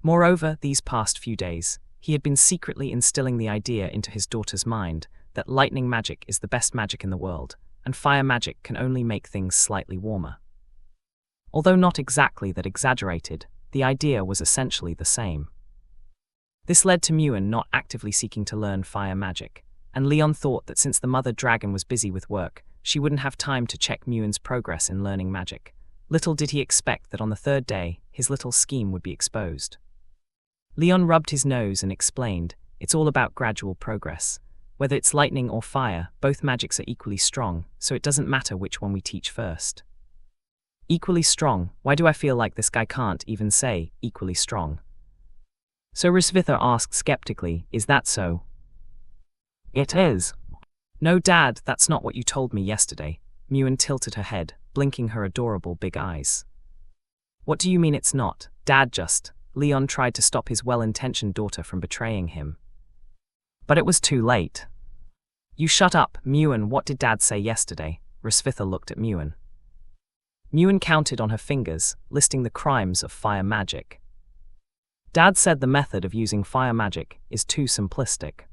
Moreover, these past few days, he had been secretly instilling the idea into his daughter's mind that lightning magic is the best magic in the world, and fire magic can only make things slightly warmer. Although not exactly that exaggerated, the idea was essentially the same. This led to Muin not actively seeking to learn fire magic, and Leon thought that since the mother dragon was busy with work, she wouldn't have time to check Muin's progress in learning magic. Little did he expect that on the third day, his little scheme would be exposed. Leon rubbed his nose and explained, it's all about gradual progress. Whether it's lightning or fire, both magics are equally strong, so it doesn't matter which one we teach first. Equally strong? Why do I feel like this guy can't even say equally strong? So Rosvitha asked skeptically, is that so? It is. No, Dad, that's not what you told me yesterday. Muin tilted her head, blinking her adorable big eyes. What do you mean it's not, Dad? Just... Leon tried to stop his well-intentioned daughter from betraying him. But it was too late. You shut up, Muin. What did Dad say yesterday? Rosvitha looked at Muin. Muin counted on her fingers, listing the crimes of fire magic. Dad said the method of using fire magic is too simplistic.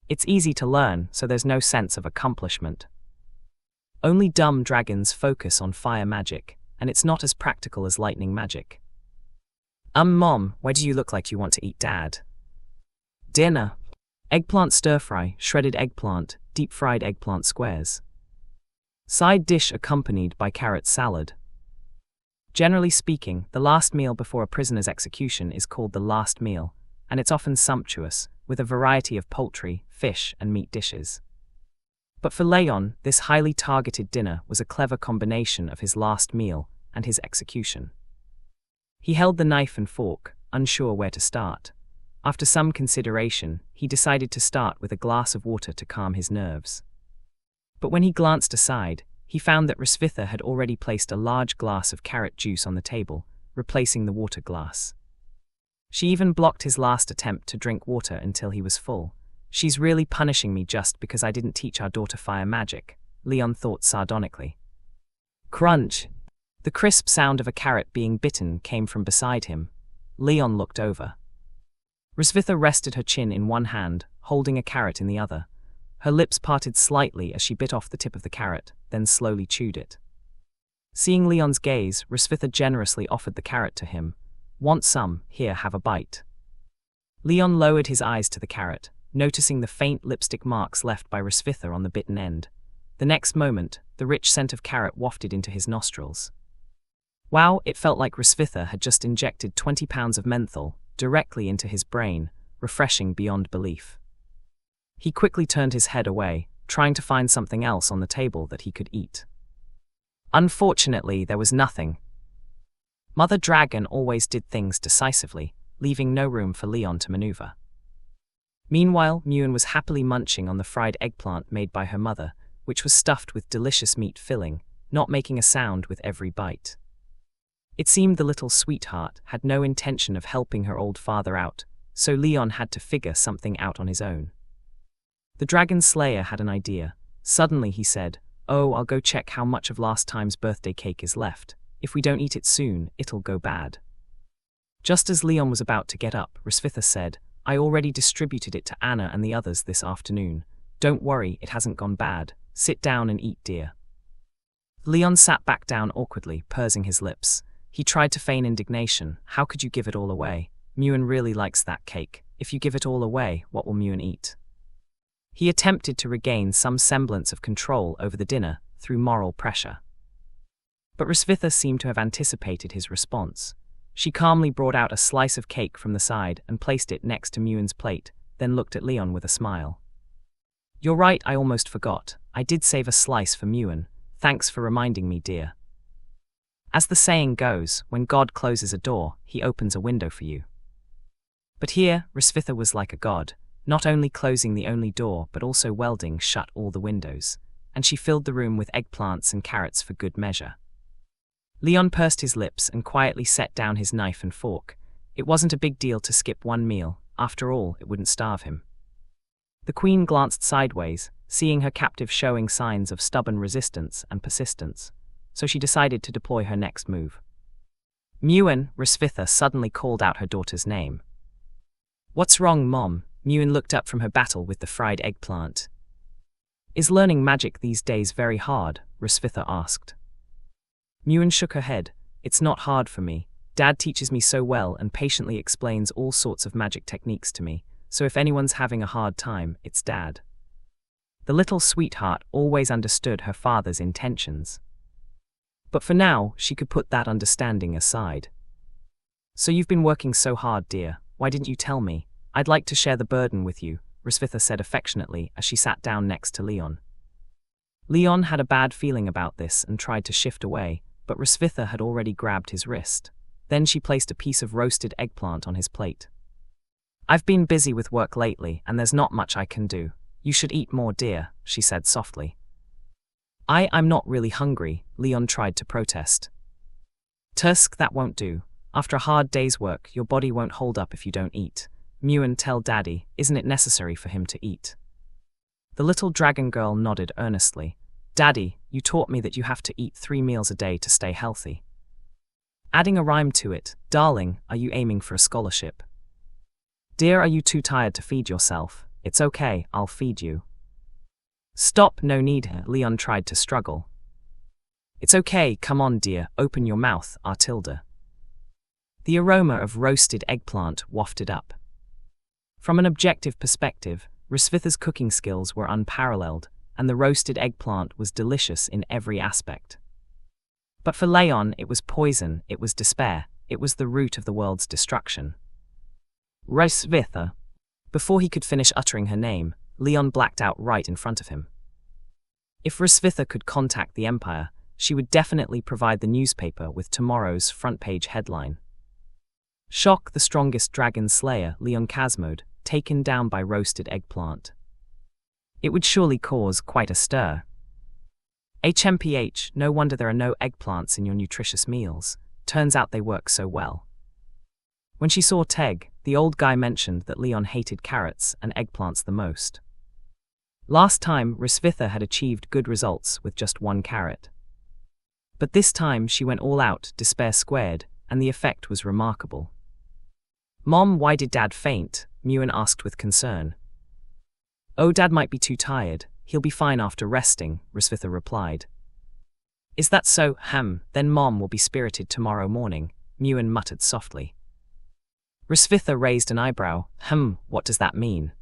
It's easy to learn, so there's no sense of accomplishment. Only dumb dragons focus on fire magic, and it's not as practical as lightning magic. Mom, why do you look like you want to eat, Dad? Dinner. Eggplant stir-fry, shredded eggplant, deep-fried eggplant squares. Side dish accompanied by carrot salad. Generally speaking, the last meal before a prisoner's execution is called the last meal, and it's often sumptuous, with a variety of poultry, fish, and meat dishes. But for Leon, this highly targeted dinner was a clever combination of his last meal and his execution. He held the knife and fork, unsure where to start. After some consideration, he decided to start with a glass of water to calm his nerves. But when he glanced aside, he found that Rosvitha had already placed a large glass of carrot juice on the table, replacing the water glass. She even blocked his last attempt to drink water until he was full. She's really punishing me just because I didn't teach our daughter fire magic, Leon thought sardonically. Crunch! The crisp sound of a carrot being bitten came from beside him. Leon looked over. Rosvitha rested her chin in one hand, holding a carrot in the other. Her lips parted slightly as she bit off the tip of the carrot, then slowly chewed it. Seeing Leon's gaze, Rosvitha generously offered the carrot to him. Want some? Here, have a bite. Leon lowered his eyes to the carrot, noticing the faint lipstick marks left by Rosvitha on the bitten end. The next moment, the rich scent of carrot wafted into his nostrils. Wow, it felt like Rosvitha had just injected 20 pounds of menthol directly into his brain, refreshing beyond belief. He quickly turned his head away, trying to find something else on the table that he could eat. Unfortunately, there was nothing. Mother Dragon always did things decisively, leaving no room for Leon to maneuver. Meanwhile, Muin was happily munching on the fried eggplant made by her mother, which was stuffed with delicious meat filling, not making a sound with every bite. It seemed the little sweetheart had no intention of helping her old father out, so Leon had to figure something out on his own. The Dragon Slayer had an idea. Suddenly he said, "Oh, I'll go check how much of last time's birthday cake is left. If we don't eat it soon, it'll go bad." Just as Leon was about to get up, Rosvitha said, "I already distributed it to Anna and the others this afternoon. Don't worry, it hasn't gone bad. Sit down and eat, dear." Leon sat back down awkwardly, pursing his lips. He tried to feign indignation. How could you give it all away? Muin really likes that cake. If you give it all away, what will Muin eat? He attempted to regain some semblance of control over the dinner through moral pressure. But Rosvitha seemed to have anticipated his response. She calmly brought out a slice of cake from the side and placed it next to Muin's plate, then looked at Leon with a smile. "You're right, I almost forgot. I did save a slice for Muin. Thanks for reminding me, dear. As the saying goes, when God closes a door, he opens a window for you." But here, Risvitha was like a god, not only closing the only door but also welding shut all the windows, and she filled the room with eggplants and carrots for good measure. Leon pursed his lips and quietly set down his knife and fork. It wasn't a big deal to skip one meal, after all, it wouldn't starve him. The queen glanced sideways, seeing her captive showing signs of stubborn resistance and persistence, so she decided to deploy her next move. Muin, Risvitha suddenly called out her daughter's name. "What's wrong, Mom?" Muin looked up from her battle with the fried eggplant. "Is learning magic these days very hard?" Risvitha asked. Muin shook her head. "It's not hard for me. Dad teaches me so well and patiently explains all sorts of magic techniques to me, so if anyone's having a hard time, it's Dad." The little sweetheart always understood her father's intentions. But for now, she could put that understanding aside. "So you've been working so hard, dear. Why didn't you tell me? I'd like to share the burden with you," Risvitha said affectionately as she sat down next to Leon. Leon had a bad feeling about this and tried to shift away, but Risvitha had already grabbed his wrist. Then she placed a piece of roasted eggplant on his plate. "I've been busy with work lately, and there's not much I can do. You should eat more, dear," she said softly. I'm not really hungry," Leon tried to protest. "Tusk, that won't do. After a hard day's work, your body won't hold up if you don't eat. Muin, tell Daddy, isn't it necessary for him to eat?" The little dragon girl nodded earnestly. "Daddy, you taught me that you have to eat 3 meals a day to stay healthy." Adding a rhyme to it, "Darling, are you aiming for a scholarship?" "Dear, are you too tired to feed yourself? It's okay, I'll feed you." "Stop, no need," Leon tried to struggle. "It's okay, come on dear, open your mouth, Artilda." The aroma of roasted eggplant wafted up. From an objective perspective, Risvitha's cooking skills were unparalleled, and the roasted eggplant was delicious in every aspect. But for Leon, it was poison, it was despair, it was the root of the world's destruction. "Risvitha." Before he could finish uttering her name, Leon blacked out right in front of him. If Risvitha could contact the Empire, she would definitely provide the newspaper with tomorrow's front-page headline. "Shock the strongest dragon slayer, Leon Kazmode, taken down by roasted eggplant." It would surely cause quite a stir. HMPH, no wonder there are no eggplants in your nutritious meals. Turns out they work so well. When she saw Teg, the old guy mentioned that Leon hated carrots and eggplants the most. Last time, Risvitha had achieved good results with just 1 carrot. But this time she went all out, despair squared, and the effect was remarkable. "Mom, why did Dad faint?" Muin asked with concern. "Oh, Dad might be too tired. He'll be fine after resting," Risvitha replied. "Is that so? Then Mom will be spirited tomorrow morning," Muin muttered softly. Risvitha raised an eyebrow. What does that mean?"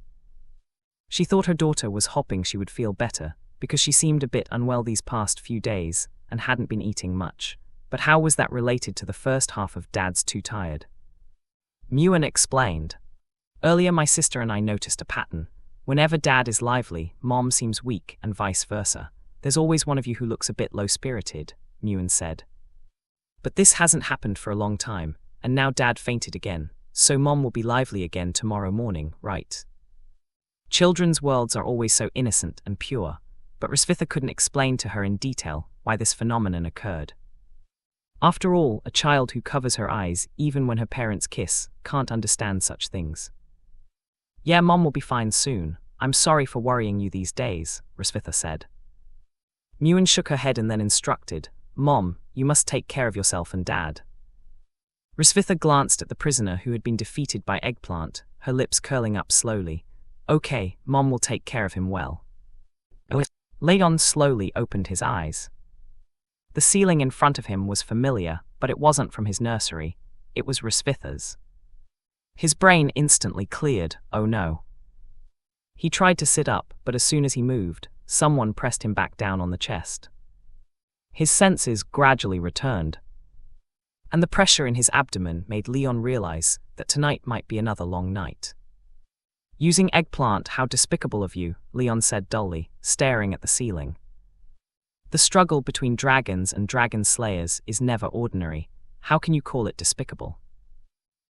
She thought her daughter was hoping she would feel better, because she seemed a bit unwell these past few days and hadn't been eating much. But how was that related to the first half of Dad's too tired? Muin explained. "Earlier my sister and I noticed a pattern. Whenever Dad is lively, Mom seems weak and vice versa. There's always one of you who looks a bit low-spirited," Muin said. "But this hasn't happened for a long time, and now Dad fainted again, so Mom will be lively again tomorrow morning, right?" Children's worlds are always so innocent and pure, but Risvitha couldn't explain to her in detail why this phenomenon occurred. After all, a child who covers her eyes even when her parents kiss can't understand such things. "Yeah, Mom will be fine soon. I'm sorry for worrying you these days," Risvitha said. Muin shook her head and then instructed, "Mom, you must take care of yourself and Dad." Risvitha glanced at the prisoner who had been defeated by eggplant, her lips curling up slowly. "Okay, Mom will take care of him well." Leon slowly opened his eyes. The ceiling in front of him was familiar, but it wasn't from his nursery. It was Risvitha's. His brain instantly cleared. Oh no. He tried to sit up, but as soon as he moved, someone pressed him back down on the chest. His senses gradually returned, and the pressure in his abdomen made Leon realize that tonight might be another long night. "Using eggplant, how despicable of you," Leon said dully, staring at the ceiling. "The struggle between dragons and dragon slayers is never ordinary. How can you call it despicable?"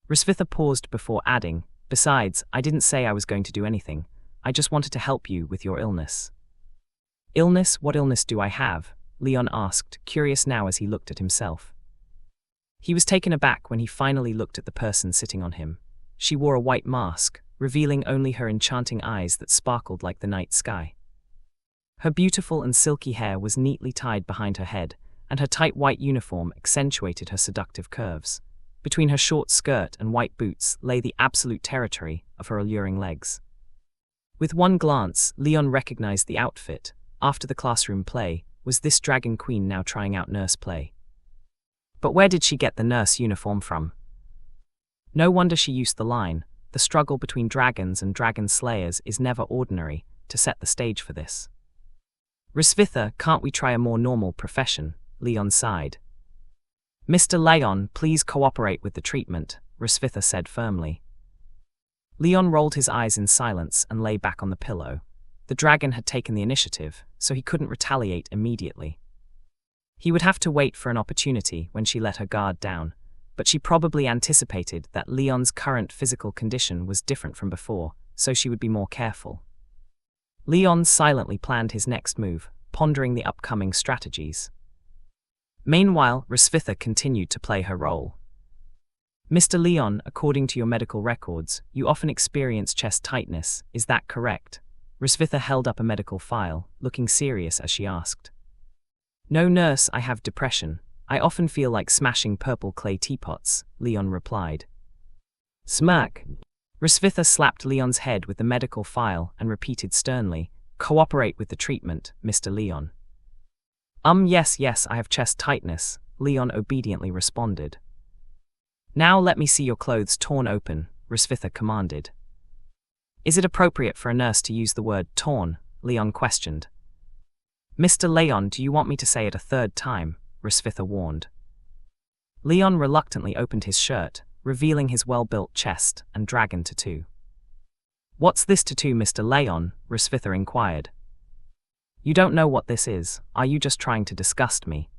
Risvitha paused before adding, Besides, I didn't say I was going to do anything. I just wanted to help you with your illness. Illness? What illness do I have? Leon asked, curious now as he looked at himself. He was taken aback when he finally looked at the person sitting on him. She wore a white mask, revealing only her enchanting eyes that sparkled like the night sky. Her beautiful and silky hair was neatly tied behind her head, and her tight white uniform accentuated her seductive curves. Between her short skirt and white boots lay the absolute territory of her alluring legs. With one glance, Leon recognized the outfit. After the classroom play, was this dragon queen now trying out nurse play? But where did she get the nurse uniform from? No wonder she used the line, "The struggle between dragons and dragon slayers is never ordinary," to set the stage for this. "Rosvitha, can't we try a more normal profession?" Leon sighed. "Mr. Leon, please cooperate with the treatment," Rosvitha said firmly. Leon rolled his eyes in silence and lay back on the pillow. The dragon had taken the initiative, so he couldn't retaliate immediately. He would have to wait for an opportunity when she let her guard down, but she probably anticipated that Leon's current physical condition was different from before, so she would be more careful. Leon silently planned his next move, pondering the upcoming strategies. Meanwhile, Rosvitha continued to play her role. "Mr. Leon, according to your medical records, you often experience chest tightness, is that correct?" Rosvitha held up a medical file, looking serious as she asked. "No, nurse, I have depression. I often feel like smashing purple clay teapots," Leon replied. "Smack!" Rosvitha slapped Leon's head with the medical file and repeated sternly, "Cooperate with the treatment, Mr. Leon." Yes, I have chest tightness," Leon obediently responded. "Now let me see your clothes torn open," Rosvitha commanded. "Is it appropriate for a nurse to use the word torn?" Leon questioned. "Mr. Leon, do you want me to say it a third time?" Rosvitha warned. Leon reluctantly opened his shirt, revealing his well-built chest and dragon tattoo. "What's this tattoo, Mr. Leon?" Rosvitha inquired. "You don't know what this is, are you just trying to disgust me?"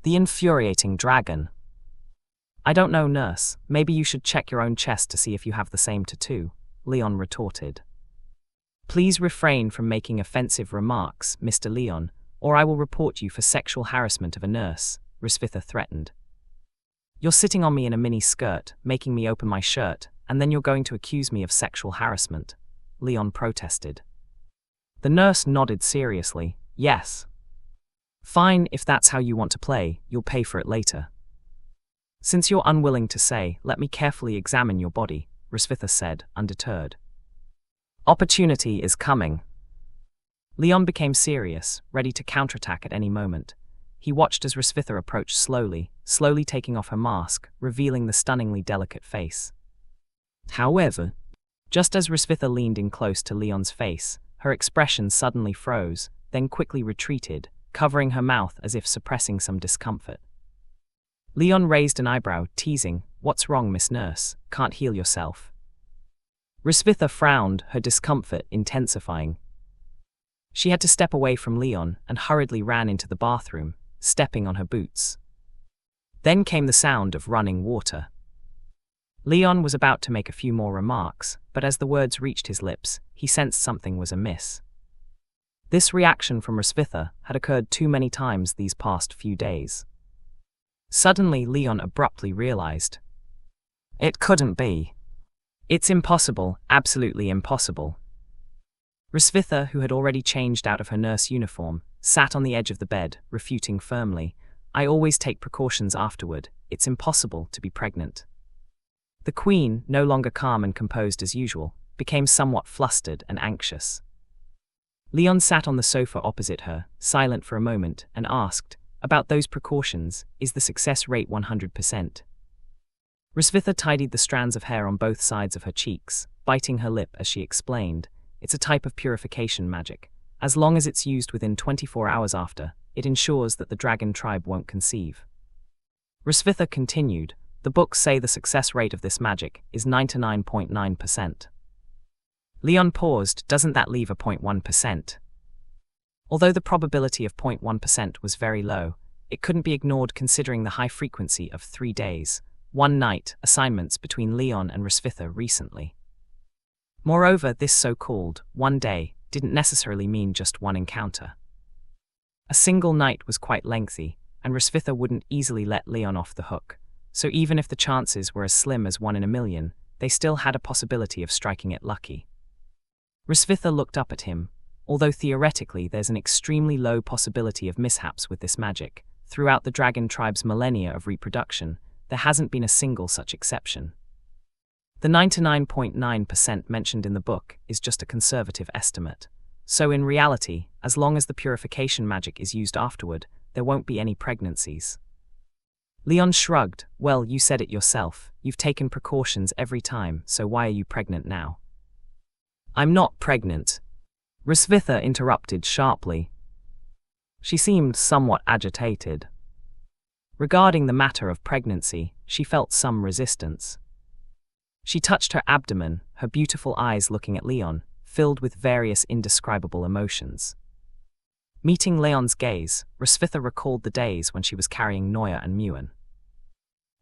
The infuriating dragon. "I don't know, nurse, maybe you should check your own chest to see if you have the same tattoo," Leon retorted. "Please refrain from making offensive remarks, Mr. Leon, or I will report you for sexual harassment of a nurse," Rosvitha threatened. "You're sitting on me in a mini skirt, making me open my shirt, and then you're going to accuse me of sexual harassment," Leon protested. The nurse nodded seriously. "Yes. Fine, if that's how you want to play, you'll pay for it later." "Since you're unwilling to say, let me carefully examine your body," Rosvitha said, undeterred. "Opportunity is coming." Leon became serious, ready to counterattack at any moment. He watched as Rosvitha approached slowly taking off her mask, revealing the stunningly delicate face. However, just as Rosvitha leaned in close to Leon's face, her expression suddenly froze, then quickly retreated, covering her mouth as if suppressing some discomfort. Leon raised an eyebrow, teasing, "What's wrong, Miss Nurse? Can't heal yourself?" Rosvitha frowned, her discomfort intensifying. She had to step away from Leon and hurriedly ran into the bathroom, stepping on her boots. Then came the sound of running water. Leon was about to make a few more remarks, but as the words reached his lips, he sensed something was amiss. This reaction from Rosvitha had occurred too many times these past few days. Suddenly, Leon abruptly realized. It couldn't be. It's impossible, absolutely impossible. Rosvitha, who had already changed out of her nurse uniform, sat on the edge of the bed, refuting firmly, "I always take precautions afterward. It's impossible to be pregnant." The queen, no longer calm and composed as usual, became somewhat flustered and anxious. Leon sat on the sofa opposite her, silent for a moment, and asked, "About those precautions, is the success rate 100%? Rosvitha tidied the strands of hair on both sides of her cheeks, biting her lip as she explained, "It's a type of purification magic. As long as it's used within 24 hours after, it ensures that the dragon tribe won't conceive." Rosvitha continued, "The books say the success rate of this magic is 99.9%. Leon paused, "Doesn't that leave a 0.1%? Although the probability of 0.1% was very low, it couldn't be ignored considering the high frequency of 3 days. one-night assignments between Leon and Rosvitha recently. Moreover, this so-called one day didn't necessarily mean just one encounter. A single night was quite lengthy, and Rosvitha wouldn't easily let Leon off the hook, so even if the chances were as slim as 1 in a million, they still had a possibility of striking it lucky. Rosvitha looked up at him. Although theoretically there's an extremely low possibility of mishaps with this magic, throughout the dragon tribe's millennia of reproduction, there hasn't been a single such exception. The 99.9% mentioned in the book is just a conservative estimate. So in reality, as long as the purification magic is used afterward, there won't be any pregnancies. Leon shrugged. Well, you said it yourself. You've taken precautions every time, so why are you pregnant now? I'm not pregnant. Rosvitha interrupted sharply. She seemed somewhat agitated. Regarding the matter of pregnancy, she felt some resistance. She touched her abdomen, her beautiful eyes looking at Leon, filled with various indescribable emotions. Meeting Leon's gaze, Rosvitha recalled the days when she was carrying Noya and Muin.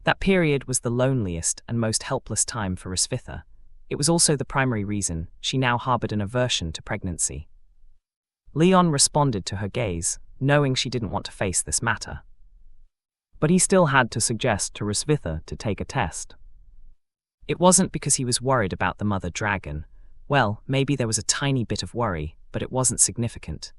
That period was the loneliest and most helpless time for Rosvitha. It was also the primary reason she now harbored an aversion to pregnancy. Leon responded to her gaze, knowing she didn't want to face this matter. But he still had to suggest to Rosvitha to take a test. It wasn't because he was worried about the mother dragon. Well, maybe there was a tiny bit of worry, but it wasn't significant.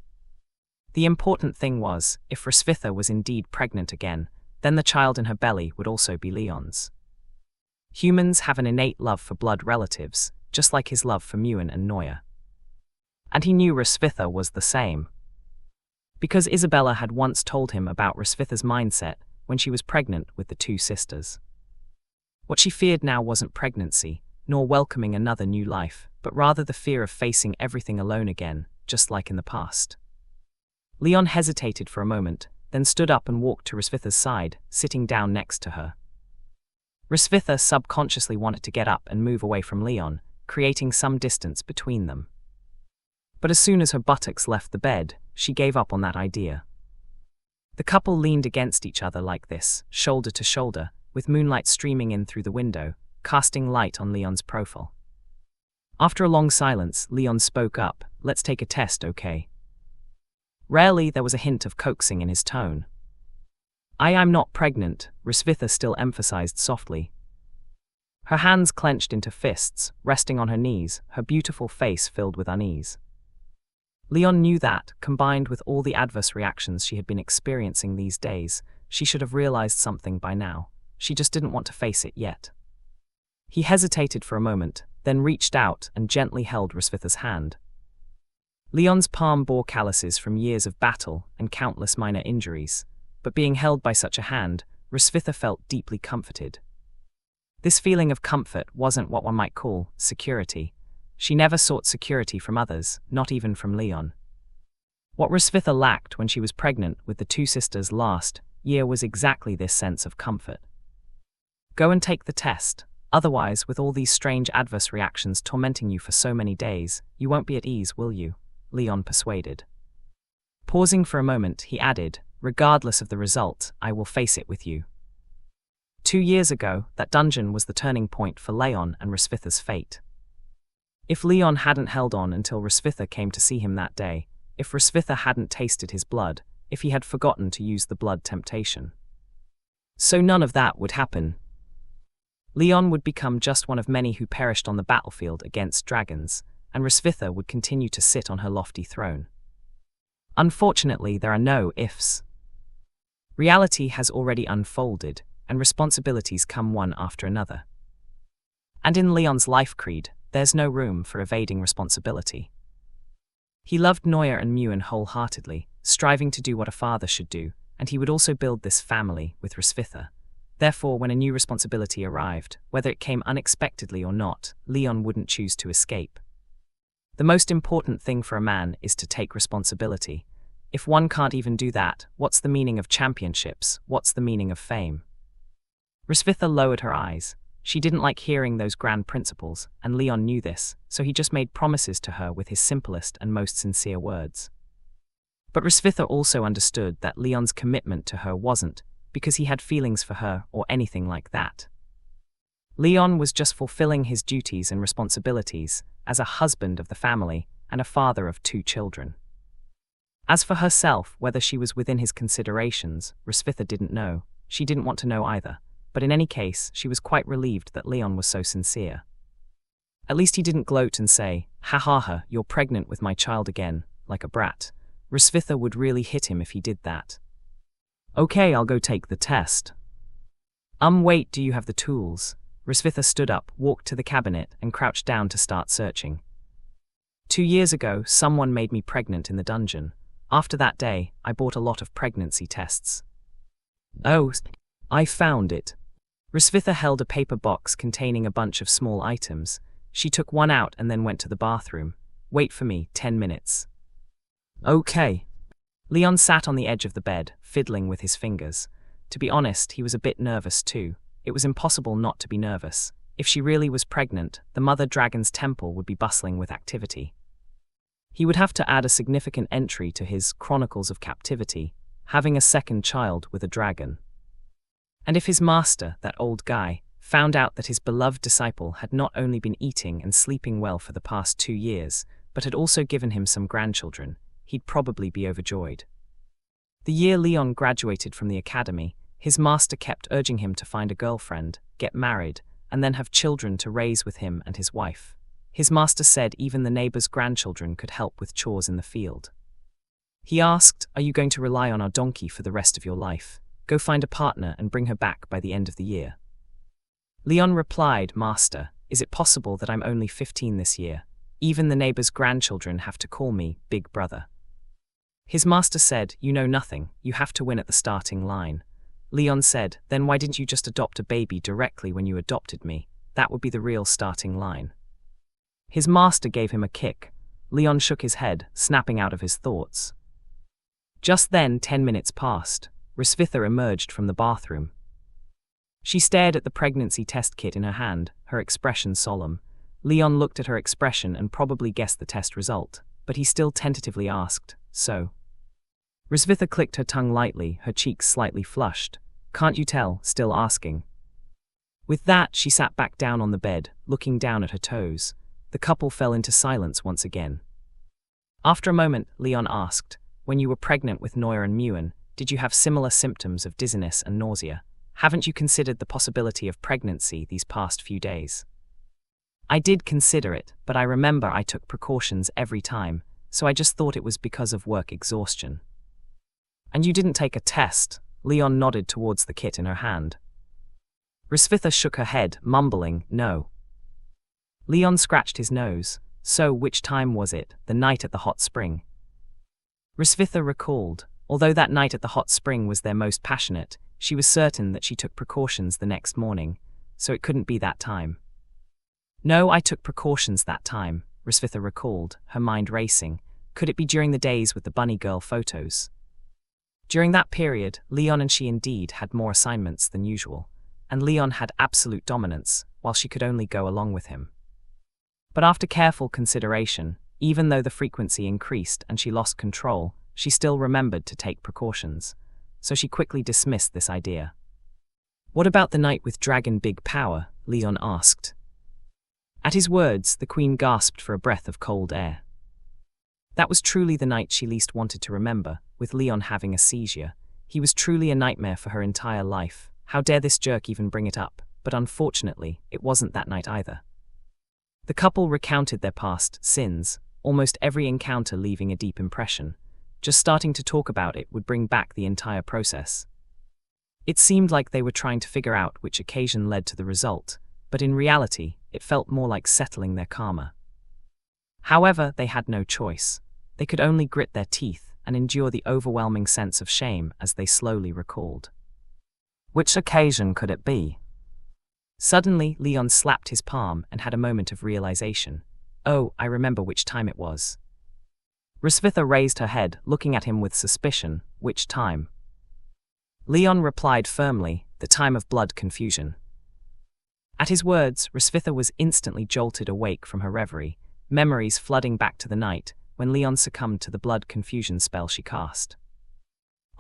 The important thing was, if Rosvitha was indeed pregnant again, then the child in her belly would also be Leon's. Humans have an innate love for blood relatives, just like his love for Muin and Noya. And he knew Rosvitha was the same. Because Isabella had once told him about Rosvitha's mindset when she was pregnant with the 2 sisters. What she feared now wasn't pregnancy, nor welcoming another new life, but rather the fear of facing everything alone again, just like in the past. Leon hesitated for a moment, then stood up and walked to Rosvitha's side, sitting down next to her. Rosvitha subconsciously wanted to get up and move away from Leon, creating some distance between them. But as soon as her buttocks left the bed, she gave up on that idea. The couple leaned against each other like this, shoulder to shoulder, with moonlight streaming in through the window, casting light on Leon's profile. After a long silence, Leon spoke up. Let's take a test, okay? Rarely there was a hint of coaxing in his tone. I'm not pregnant, Rosvitha still emphasized softly. Her hands clenched into fists, resting on her knees, her beautiful face filled with unease. Leon knew that, combined with all the adverse reactions she had been experiencing these days, she should have realized something by now. She just didn't want to face it yet. He hesitated for a moment, then reached out and gently held Rosvitha's hand. Leon's palm bore calluses from years of battle and countless minor injuries, but being held by such a hand, Rosvitha felt deeply comforted. This feeling of comfort wasn't what one might call security. She never sought security from others, not even from Leon. What Rosvitha lacked when she was pregnant with the 2 sisters last year was exactly this sense of comfort. Go and take the test. Otherwise, with all these strange adverse reactions tormenting you for so many days, you won't be at ease, will you? Leon persuaded. Pausing for a moment, he added, regardless of the result, I will face it with you. 2 years ago, that dungeon was the turning point for Leon and Rosvitha's fate. If Leon hadn't held on until Rosvitha came to see him that day, if Rosvitha hadn't tasted his blood, if he had forgotten to use the blood temptation. So none of that would happen. Leon would become just one of many who perished on the battlefield against dragons, and Rosvitha would continue to sit on her lofty throne. Unfortunately, there are no ifs. Reality has already unfolded, and responsibilities come one after another. And in Leon's life creed, there's no room for evading responsibility. He loved Noya and Muin wholeheartedly, striving to do what a father should do, and he would also build this family with Rosvitha. Therefore, when a new responsibility arrived, whether it came unexpectedly or not, Leon wouldn't choose to escape. The most important thing for a man is to take responsibility. If one can't even do that, what's the meaning of championships? What's the meaning of fame? Rosvitha lowered her eyes. She didn't like hearing those grand principles, and Leon knew this, so he just made promises to her with his simplest and most sincere words. But Rosvitha also understood that Leon's commitment to her wasn't because he had feelings for her or anything like that. Leon was just fulfilling his duties and responsibilities as a husband of the family and a father of 2 children. As for herself, whether she was within his considerations, Rosvitha didn't know. She didn't want to know either, but in any case, she was quite relieved that Leon was so sincere. At least he didn't gloat and say, "Ha ha ha, you're pregnant with my child again," like a brat. Rosvitha would really hit him if he did that. "Okay, I'll go take the test." Wait, do you have the tools?" Rosvitha stood up, walked to the cabinet, and crouched down to start searching. 2 years ago, someone made me pregnant in the dungeon. After that day, I bought a lot of pregnancy tests. "Oh, I found it." Rosvitha held a paper box containing a bunch of small items. She took one out and then went to the bathroom. "Wait for me, 10 minutes. "Okay." Leon sat on the edge of the bed, fiddling with his fingers. To be honest, he was a bit nervous too. It was impossible not to be nervous. If she really was pregnant, the Mother Dragon's temple would be bustling with activity. He would have to add a significant entry to his Chronicles of Captivity, having a second child with a dragon. And if his master, that old guy, found out that his beloved disciple had not only been eating and sleeping well for the past 2 years, but had also given him some grandchildren, he'd probably be overjoyed. The year Leon graduated from the academy, his master kept urging him to find a girlfriend, get married, and then have children to raise with him and his wife. His master said even the neighbor's grandchildren could help with chores in the field. He asked, "Are you going to rely on our donkey for the rest of your life? Go find a partner and bring her back by the end of the year." Leon replied, "Master, is it possible that I'm only 15 this year? Even the neighbor's grandchildren have to call me Big Brother." His master said, "You know nothing, you have to win at the starting line." Leon said, "Then why didn't you just adopt a baby directly when you adopted me? That would be the real starting line." His master gave him a kick. Leon shook his head, snapping out of his thoughts. Just then, 10 minutes passed. Rosvitha emerged from the bathroom. She stared at the pregnancy test kit in her hand, her expression solemn. Leon looked at her expression and probably guessed the test result, but he still tentatively asked, "So?" Rosvitha clicked her tongue lightly, her cheeks slightly flushed. "Can't you tell?" Still asking. With that, she sat back down on the bed, looking down at her toes. The couple fell into silence once again. After a moment, Leon asked, "When you were pregnant with Noya and Muin, did you have similar symptoms of dizziness and nausea? Haven't you considered the possibility of pregnancy these past few days?" "I did consider it, but I remember I took precautions every time, so I just thought it was because of work exhaustion." "And you didn't take a test?" Leon nodded towards the kit in her hand. Rosvitha shook her head, mumbling, "No." Leon scratched his nose. "So, which time was it, the night at the hot spring?" Rosvitha recalled. Although that night at the hot spring was their most passionate, she was certain that she took precautions the next morning, so it couldn't be that time. "No, I took precautions that time," Rosvitha recalled, her mind racing. Could it be during the days with the bunny girl photos? During that period, Leon and she indeed had more assignments than usual, and Leon had absolute dominance, while she could only go along with him. But after careful consideration, even though the frequency increased and she lost control, she still remembered to take precautions, so she quickly dismissed this idea. "What about the night with Dragon Big Power?" Leon asked. At his words, the queen gasped for a breath of cold air. That was truly the night she least wanted to remember, with Leon having a seizure. He was truly a nightmare for her entire life. How dare this jerk even bring it up? But unfortunately, it wasn't that night either. The couple recounted their past sins, almost every encounter leaving a deep impression. Just starting to talk about it would bring back the entire process. It seemed like they were trying to figure out which occasion led to the result, but in reality, it felt more like settling their karma. However, they had no choice. They could only grit their teeth and endure the overwhelming sense of shame as they slowly recalled. Which occasion could it be? Suddenly, Leon slapped his palm and had a moment of realization. "Oh, I remember which time it was." Rosvitha raised her head, looking at him with suspicion. "Which time?" Leon replied firmly, "The time of blood confusion." At his words, Rosvitha was instantly jolted awake from her reverie, memories flooding back to the night when Leon succumbed to the blood confusion spell she cast.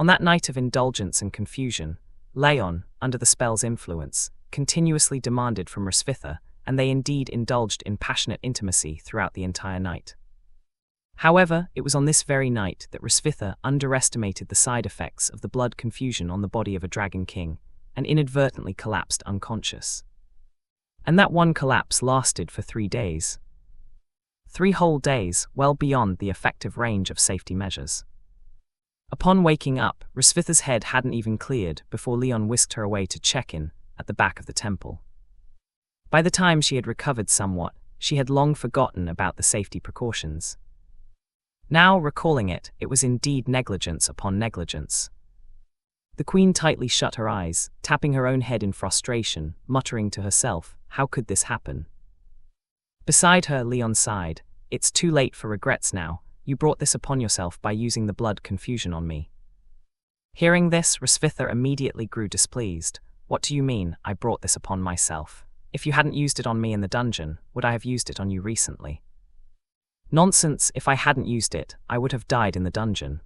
On that night of indulgence and confusion, Leon, under the spell's influence, continuously demanded from Hrisvitha, and they indeed indulged in passionate intimacy throughout the entire night. However, it was on this very night that Hrisvitha underestimated the side effects of the blood confusion on the body of a dragon king, and inadvertently collapsed unconscious. And that one collapse lasted for 3 days. 3 whole days, well beyond the effective range of safety measures. Upon waking up, Hrisvitha's head hadn't even cleared before Leon whisked her away to check-in at the back of the temple. By the time she had recovered somewhat, she had long forgotten about the safety precautions. Now, recalling it, it was indeed negligence upon negligence. The queen tightly shut her eyes, tapping her own head in frustration, muttering to herself, how could this happen? Beside her, Leon sighed. It's too late for regrets now. You brought this upon yourself by using the blood confusion on me. Hearing this, Hrisvitha immediately grew displeased. What do you mean, I brought this upon myself? If you hadn't used it on me in the dungeon, would I have used it on you recently? Nonsense, if I hadn't used it, I would have died in the dungeon.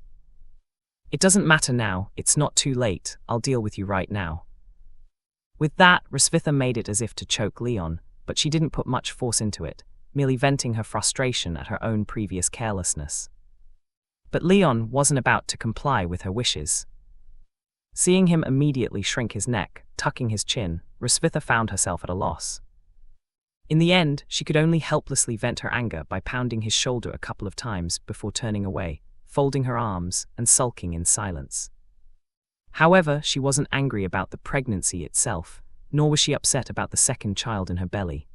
It doesn't matter now, it's not too late, I'll deal with you right now. With that, Hrisvitha made it as if to choke Leon, but she didn't put much force into it, merely venting her frustration at her own previous carelessness. But Leon wasn't about to comply with her wishes. Seeing him immediately shrink his neck, tucking his chin, Hrisvitha found herself at a loss. In the end, she could only helplessly vent her anger by pounding his shoulder a couple of times before turning away, folding her arms, and sulking in silence. However, she wasn't angry about the pregnancy itself, nor was she upset about the second child in her belly.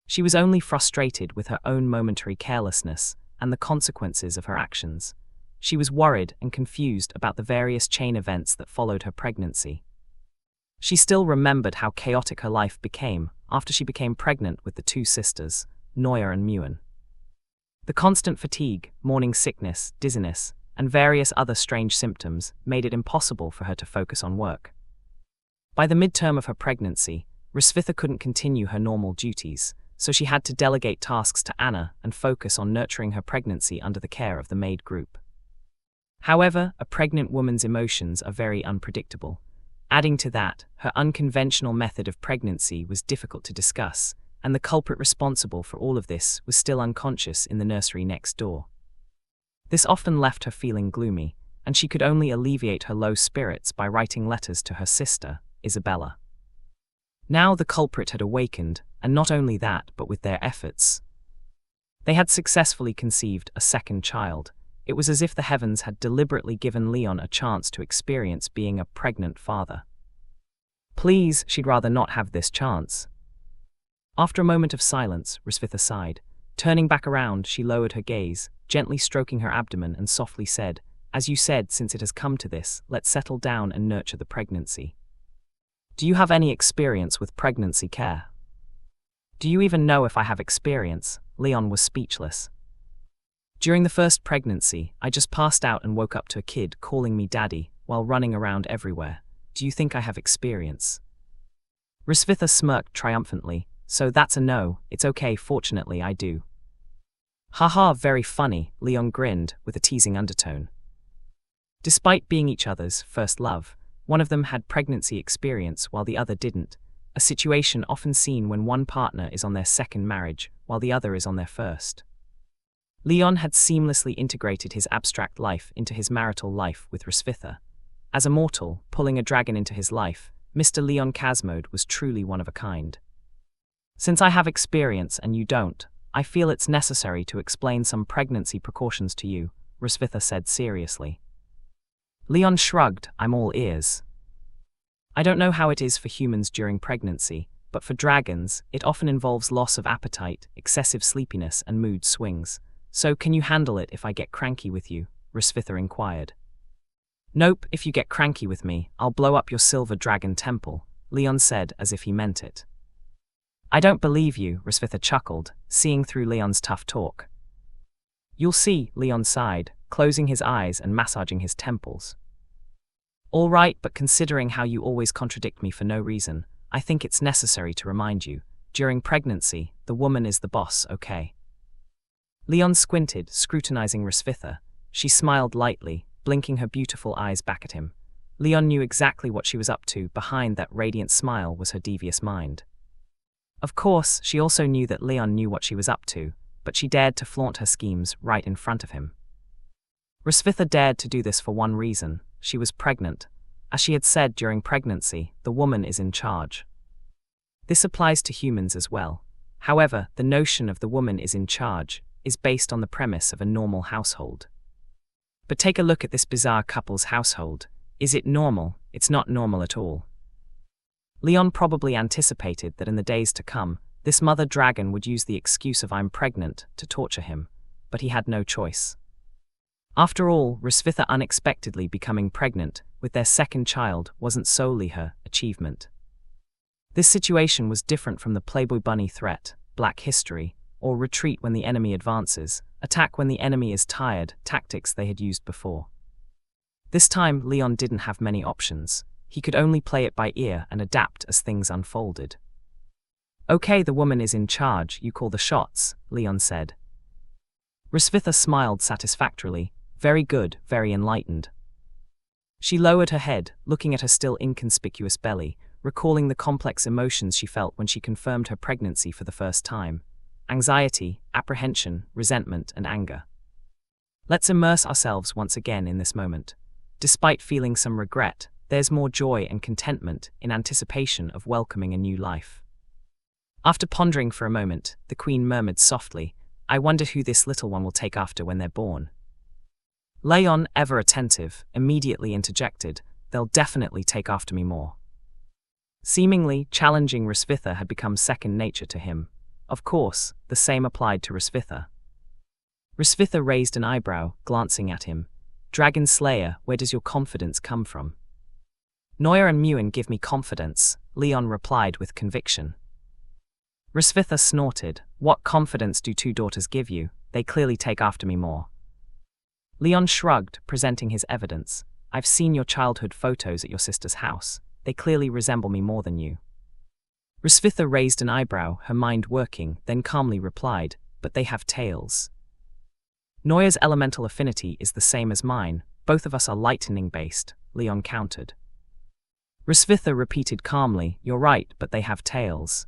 She was only frustrated with her own momentary carelessness and the consequences of her actions. She was worried and confused about the various chain events that followed her pregnancy. She still remembered how chaotic her life became after she became pregnant with the 2 sisters, Noya and Muin. The constant fatigue, morning sickness, dizziness, and various other strange symptoms made it impossible for her to focus on work. By the midterm of her pregnancy, Hrisvitha couldn't continue her normal duties, so she had to delegate tasks to Anna and focus on nurturing her pregnancy under the care of the maid group. However, a pregnant woman's emotions are very unpredictable. Adding to that, her unconventional method of pregnancy was difficult to discuss, and the culprit responsible for all of this was still unconscious in the nursery next door. This often left her feeling gloomy, and she could only alleviate her low spirits by writing letters to her sister, Isabella. Now the culprit had awakened, and not only that, but with their efforts. They had successfully conceived a second child. It was as if the heavens had deliberately given Leon a chance to experience being a pregnant father. Please, she'd rather not have this chance. After a moment of silence, Hrisvitha sighed. Turning back around, she lowered her gaze, gently stroking her abdomen, and softly said, As you said, since it has come to this, let's settle down and nurture the pregnancy. Do you have any experience with pregnancy care? Do you even know if I have experience? Leon was speechless. During the first pregnancy, I just passed out and woke up to a kid calling me daddy while running around everywhere. Do you think I have experience? Hrisvitha smirked triumphantly. So that's a no, it's okay, fortunately I do. Haha, very funny, Leon grinned with a teasing undertone. Despite being each other's first love, one of them had pregnancy experience while the other didn't, a situation often seen when one partner is on their second marriage while the other is on their first. Leon had seamlessly integrated his abstract life into his marital life with Hrisvitha. As a mortal, pulling a dragon into his life, Mr. Leon Casmode was truly one of a kind. Since I have experience and you don't, I feel it's necessary to explain some pregnancy precautions to you, Hrisvitha said seriously. Leon shrugged, I'm all ears. I don't know how it is for humans during pregnancy, but for dragons, it often involves loss of appetite, excessive sleepiness, and mood swings. So can you handle it if I get cranky with you? Hrisvitha inquired. Nope, if you get cranky with me, I'll blow up your Silver Dragon temple, Leon said as if he meant it. I don't believe you, Hrisvitha chuckled, seeing through Leon's tough talk. You'll see, Leon sighed, closing his eyes and massaging his temples. All right, but considering how you always contradict me for no reason, I think it's necessary to remind you, during pregnancy, the woman is the boss, okay? Leon squinted, scrutinizing Hrisvitha. She smiled lightly, blinking her beautiful eyes back at him. Leon knew exactly what she was up to. Behind that radiant smile was her devious mind. Of course, she also knew that Leon knew what she was up to, but she dared to flaunt her schemes right in front of him. Hrisvitha dared to do this for one reason: she was pregnant. As she had said during pregnancy, the woman is in charge. This applies to humans as well. However, the notion of the woman is in charge is based on the premise of a normal household. But take a look at this bizarre couple's household. Is it normal? It's not normal at all. Leon probably anticipated that in the days to come, this mother dragon would use the excuse of "I'm pregnant" to torture him, but he had no choice. After all, Hrisvitha unexpectedly becoming pregnant with their second child wasn't solely her achievement. This situation was different from the Playboy Bunny threat, Black History, or retreat when the enemy advances, attack when the enemy is tired tactics they had used before. This time, Leon didn't have many options. He could only play it by ear and adapt as things unfolded. "Okay, the woman is in charge, you call the shots," Leon said. Hrisvitha smiled satisfactorily. "Very good, very enlightened." She lowered her head, looking at her still inconspicuous belly, recalling the complex emotions she felt when she confirmed her pregnancy for the first time: anxiety, apprehension, resentment, and anger. Let's immerse ourselves once again in this moment. Despite feeling some regret, there's more joy and contentment in anticipation of welcoming a new life. After pondering for a moment, the queen murmured softly, "I wonder who this little one will take after when they're born." Leon, ever attentive, immediately interjected, "They'll definitely take after me more." Seemingly, challenging Hrisvitha had become second nature to him. Of course, the same applied to Hrisvitha. Hrisvitha raised an eyebrow, glancing at him. "Dragon Slayer, where does your confidence come from?" "Noya and Muin give me confidence," Leon replied with conviction. Hrisvitha snorted. "What confidence do two daughters give you? They clearly take after me more." Leon shrugged, presenting his evidence. "I've seen your childhood photos at your sister's house. They clearly resemble me more than you." Hrisvitha raised an eyebrow, her mind working, then calmly replied, "But they have tails." "Noya's elemental affinity is the same as mine. Both of us are lightning-based," Leon countered. Hrisvitha repeated calmly, "You're right, but they have tails."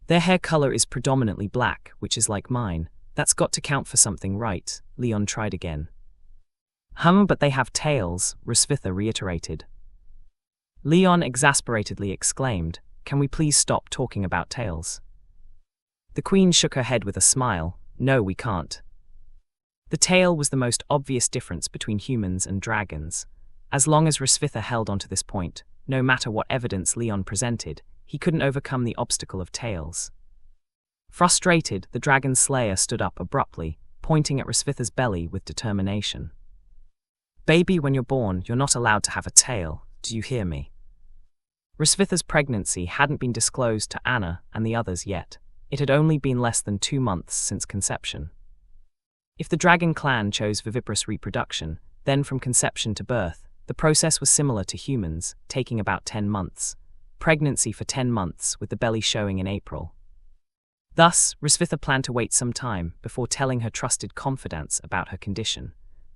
"Their hair color is predominantly black, which is like mine. That's got to count for something, right?" Leon tried again. But they have tails," Hrisvitha reiterated. Leon exasperatedly exclaimed, "Can we please stop talking about tails?" The queen shook her head with a smile. "No, we can't." The tail was the most obvious difference between humans and dragons. As long as Hrisvitha held on to this point, no matter what evidence Leon presented, he couldn't overcome the obstacle of tails. Frustrated, the Dragon Slayer stood up abruptly, pointing at Hrisvitha's belly with determination. "Baby, when you're born, you're not allowed to have a tail. Do you hear me?" Hrisvitha's pregnancy hadn't been disclosed to Anna and the others yet. It had only been less than 2 months since conception. If the dragon clan chose viviparous reproduction, then from conception to birth, the process was similar to humans, taking about 10 months. Pregnancy for 10 months, with the belly showing in April. Thus, Hrisvitha planned to wait some time before telling her trusted confidants about her condition.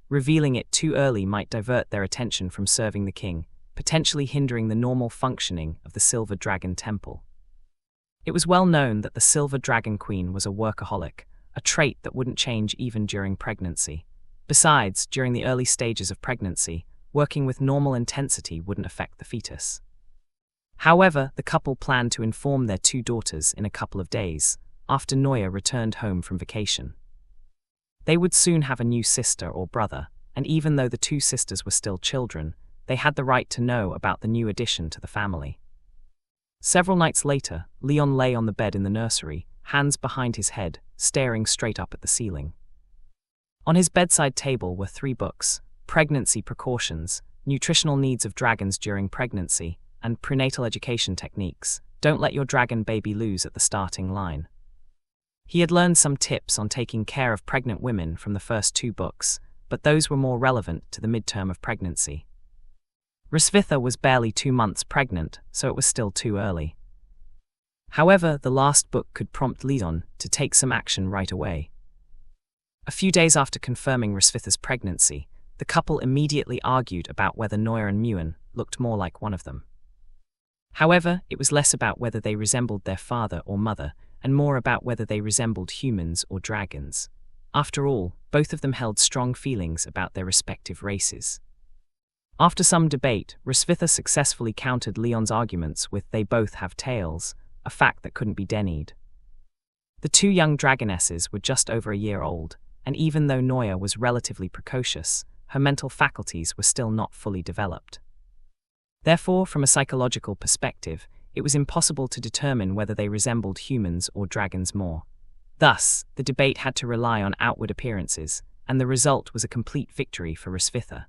Revealing it too early might divert their attention from serving the king, potentially hindering the normal functioning of the Silver Dragon Temple. It was well known that the Silver Dragon Queen was a workaholic, a trait that wouldn't change even during pregnancy. Besides, during the early stages of pregnancy, working with normal intensity wouldn't affect the fetus. However, the couple planned to inform their 2 daughters in a couple of days, after Noya returned home from vacation. They would soon have a new sister or brother, and even though the 2 sisters were still children, they had the right to know about the new addition to the family. Several nights later, Leon lay on the bed in the nursery, hands behind his head, staring straight up at the ceiling. On his bedside table were 3 books: Pregnancy Precautions, Nutritional Needs of Dragons During Pregnancy, and Prenatal Education Techniques, Don't Let Your Dragon Baby Lose at the Starting Line. He had learned some tips on taking care of pregnant women from the first 2 books, but those were more relevant to the midterm of pregnancy. Hrisvitha was barely 2 months pregnant, so it was still too early. However, the last book could prompt Leon to take some action right away. A few days after confirming Hrisvitha's pregnancy, The couple immediately argued about whether Noya and Muin looked more like one of them. However, it was less about whether they resembled their father or mother, and more about whether they resembled humans or dragons. After all, both of them held strong feelings about their respective races. After some debate, Rosvitha successfully countered Leon's arguments with "they both have tails," a fact that couldn't be denied. The two young dragonesses were just over a year old, and even though Noya was relatively precocious, her mental faculties were still not fully developed. Therefore, from a psychological perspective, it was impossible to determine whether they resembled humans or dragons more. Thus, the debate had to rely on outward appearances, and the result was a complete victory for Rosvitha.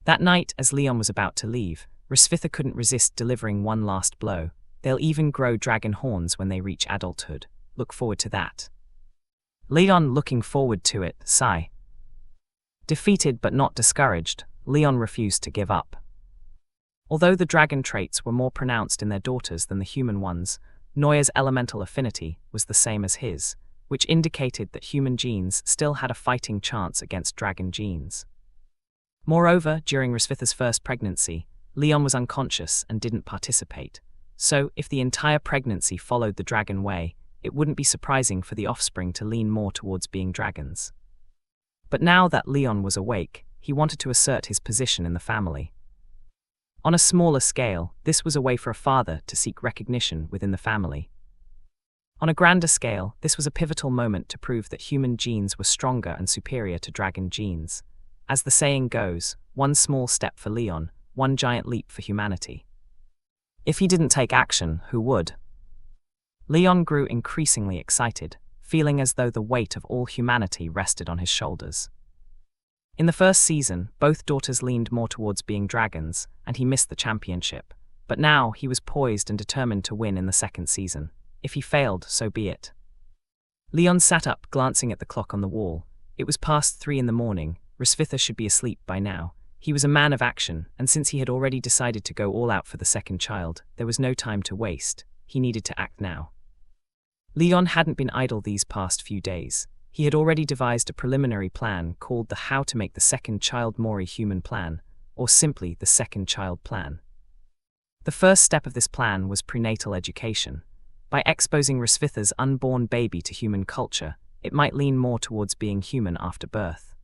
That night, as Leon was about to leave, Rosvitha couldn't resist delivering one last blow. "They'll even grow dragon horns when they reach adulthood. Look forward to that." Leon, looking forward to it, sigh. Defeated but not discouraged, Leon refused to give up. Although the dragon traits were more pronounced in their daughters than the human ones, Noya's elemental affinity was the same as his, which indicated that human genes still had a fighting chance against dragon genes. Moreover, during Rosvitha's first pregnancy, Leon was unconscious and didn't participate, so if the entire pregnancy followed the dragon way, it wouldn't be surprising for the offspring to lean more towards being dragons. But now that Leon was awake, he wanted to assert his position in the family. On a smaller scale, this was a way for a father to seek recognition within the family. On a grander scale, this was a pivotal moment to prove that human genes were stronger and superior to dragon genes. As the saying goes, one small step for Leon, one giant leap for humanity. If he didn't take action, who would? Leon grew increasingly excited, feeling as though the weight of all humanity rested on his shoulders. In the first season, both daughters leaned more towards being dragons, and he missed the championship. But now he was poised and determined to win in the second season. If he failed, so be it. Leon sat up, glancing at the clock on the wall. It was past 3 in the morning. Rosvitha should be asleep by now. He was a man of action, and since he had already decided to go all out for the second child, there was no time to waste. He needed to act now. Leon hadn't been idle these past few days. He had already devised a preliminary plan called the How to Make the Second Child More Human Plan, or simply the Second Child Plan. The first step of this plan was prenatal education. By exposing Rosvitha's unborn baby to human culture, it might lean more towards being human after birth.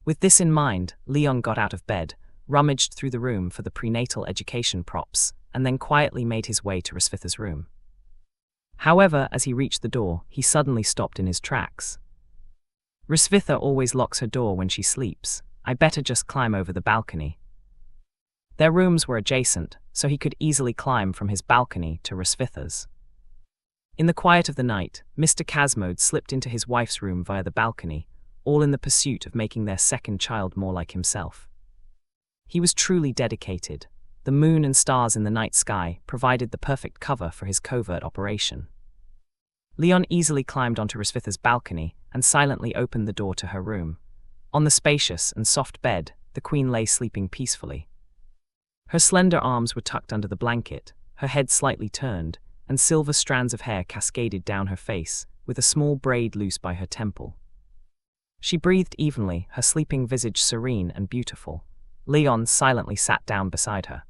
With this in mind, Leon got out of bed, rummaged through the room for the prenatal education props, and then quietly made his way to Rosvitha's room. However, as he reached the door, he suddenly stopped in his tracks. Rosvitha always locks her door when she sleeps. I better just climb over the balcony. Their rooms were adjacent, so he could easily climb from his balcony to Rosvitha's. In the quiet of the night, Mr. Casmode slipped into his wife's room via the balcony, all in the pursuit of making their second child more like himself. He was truly dedicated. The moon and stars in the night sky provided the perfect cover for his covert operation. Leon easily climbed onto Rosvitha's balcony and silently opened the door to her room. On the spacious and soft bed, the queen lay sleeping peacefully. Her slender arms were tucked under the blanket, her head slightly turned, and silver strands of hair cascaded down her face, with a small braid loose by her temple. She breathed evenly, her sleeping visage serene and beautiful. Leon silently sat down beside her.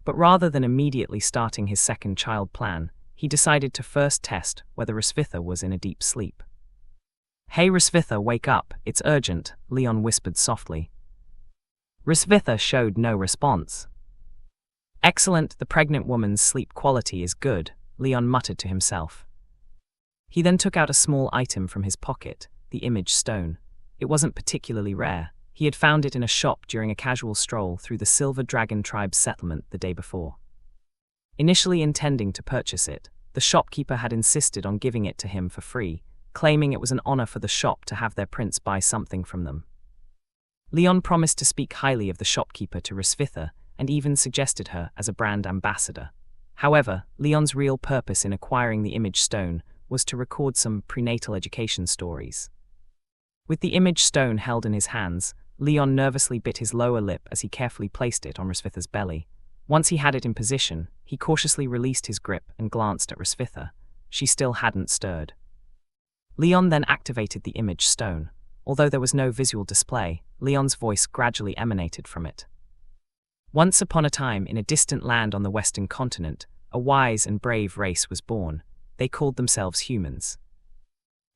But rather than immediately starting his second child plan, he decided to first test whether Rosvitha was in a deep sleep. "Hey Rosvitha, wake up, it's urgent," Leon whispered softly. Rosvitha showed no response. "Excellent, the pregnant woman's sleep quality is good," Leon muttered to himself. He then took out a small item from his pocket, the image stone. It wasn't particularly rare. He had found it in a shop during a casual stroll through the Silver Dragon tribe's settlement the day before. Initially intending to purchase it, the shopkeeper had insisted on giving it to him for free, claiming it was an honor for the shop to have their prince buy something from them. Leon promised to speak highly of the shopkeeper to Rosvitha and even suggested her as a brand ambassador. However, Leon's real purpose in acquiring the image stone was to record some prenatal education stories. With the image stone held in his hands, Leon nervously bit his lower lip as he carefully placed it on Rosvitha's belly. Once he had it in position, he cautiously released his grip and glanced at Rosvitha. She still hadn't stirred. Leon then activated the image stone. although there was no visual display, Leon's voice gradually emanated from it. Once upon a time, in a distant land on the western continent, a wise and brave race was born. They called themselves humans.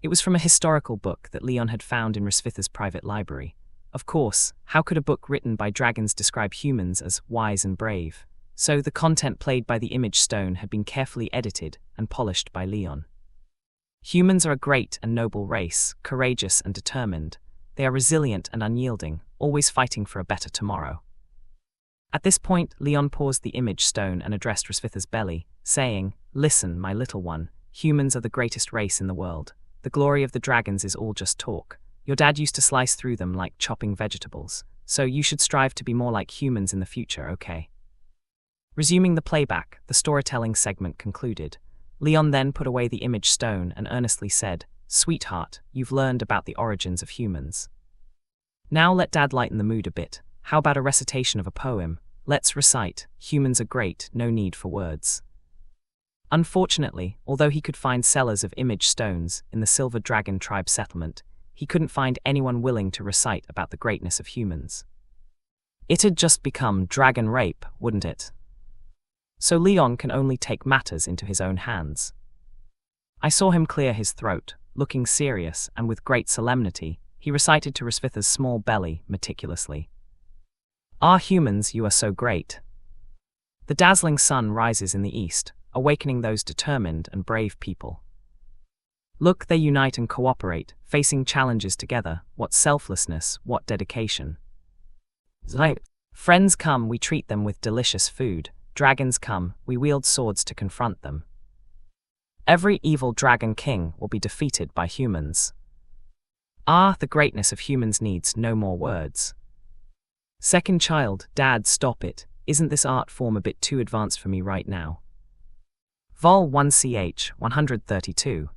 It was from a historical book that Leon had found in Rosvitha's private library. Of course, how could a book written by dragons describe humans as wise and brave? So the content played by the image stone had been carefully edited and polished by Leon. Humans are a great and noble race, courageous and determined. They are resilient and unyielding, always fighting for a better tomorrow. At this point, Leon paused the image stone and addressed Rosvitha's belly, saying, "Listen, my little one, humans are the greatest race in the world. The glory of the dragons is all just talk. Your dad used to slice through them like chopping vegetables, so you should strive to be more like humans in the future, okay?" Resuming the playback, the storytelling segment concluded. Leon then put away the image stone and earnestly said, "Sweetheart, you've learned about the origins of humans. Now let Dad lighten the mood a bit. How about a recitation of a poem? Let's recite, 'Humans are great, no need for words.'" Unfortunately, although he could find sellers of image stones in the Silver Dragon tribe settlement, he couldn't find anyone willing to recite about the greatness of humans. It'd just become dragon rape, wouldn't it? So Leon can only take matters into his own hands. I saw him clear his throat, looking serious, and with great solemnity, he recited to Rosvitha's small belly meticulously. "Ah, humans, you are so great. The dazzling sun rises in the east, awakening those determined and brave people. Look, they unite and cooperate, facing challenges together. What selflessness, what dedication. Friends come, we treat them with delicious food. Dragons come, we wield swords to confront them. Every evil dragon king will be defeated by humans. Ah, the greatness of humans needs no more words. Second child, Dad, stop it. Isn't this art form a bit too advanced for me right now?" Vol 1ch 132.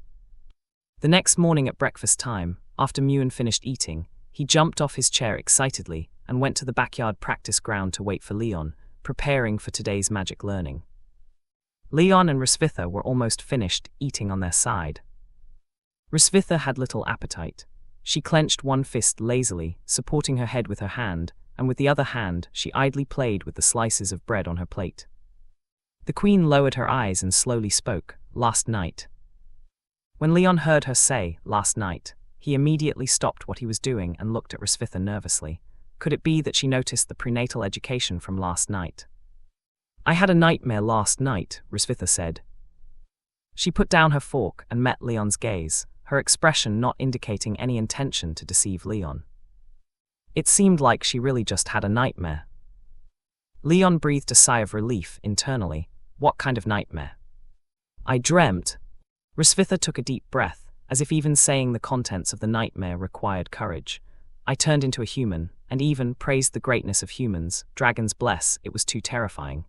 The next morning at breakfast time, after Muin finished eating, he jumped off his chair excitedly and went to the backyard practice ground to wait for Leon, preparing for today's magic learning. Leon and Rosvitha were almost finished eating on their side. Rosvitha had little appetite. She clenched one fist lazily, supporting her head with her hand, and with the other hand she idly played with the slices of bread on her plate. The queen lowered her eyes and slowly spoke, "Last night." When Leon heard her say, "last night," he immediately stopped what he was doing and looked at Rosvitha nervously. Could it be that she noticed the prenatal education from last night? "I had a nightmare last night," Rosvitha said. She put down her fork and met Leon's gaze, her expression not indicating any intention to deceive Leon. It seemed like she really just had a nightmare. Leon breathed a sigh of relief internally. What kind of nightmare? "I dreamt." Rosvitha took a deep breath, as if even saying the contents of the nightmare required courage. "I turned into a human, and even praised the greatness of humans. Dragons bless, it was too terrifying."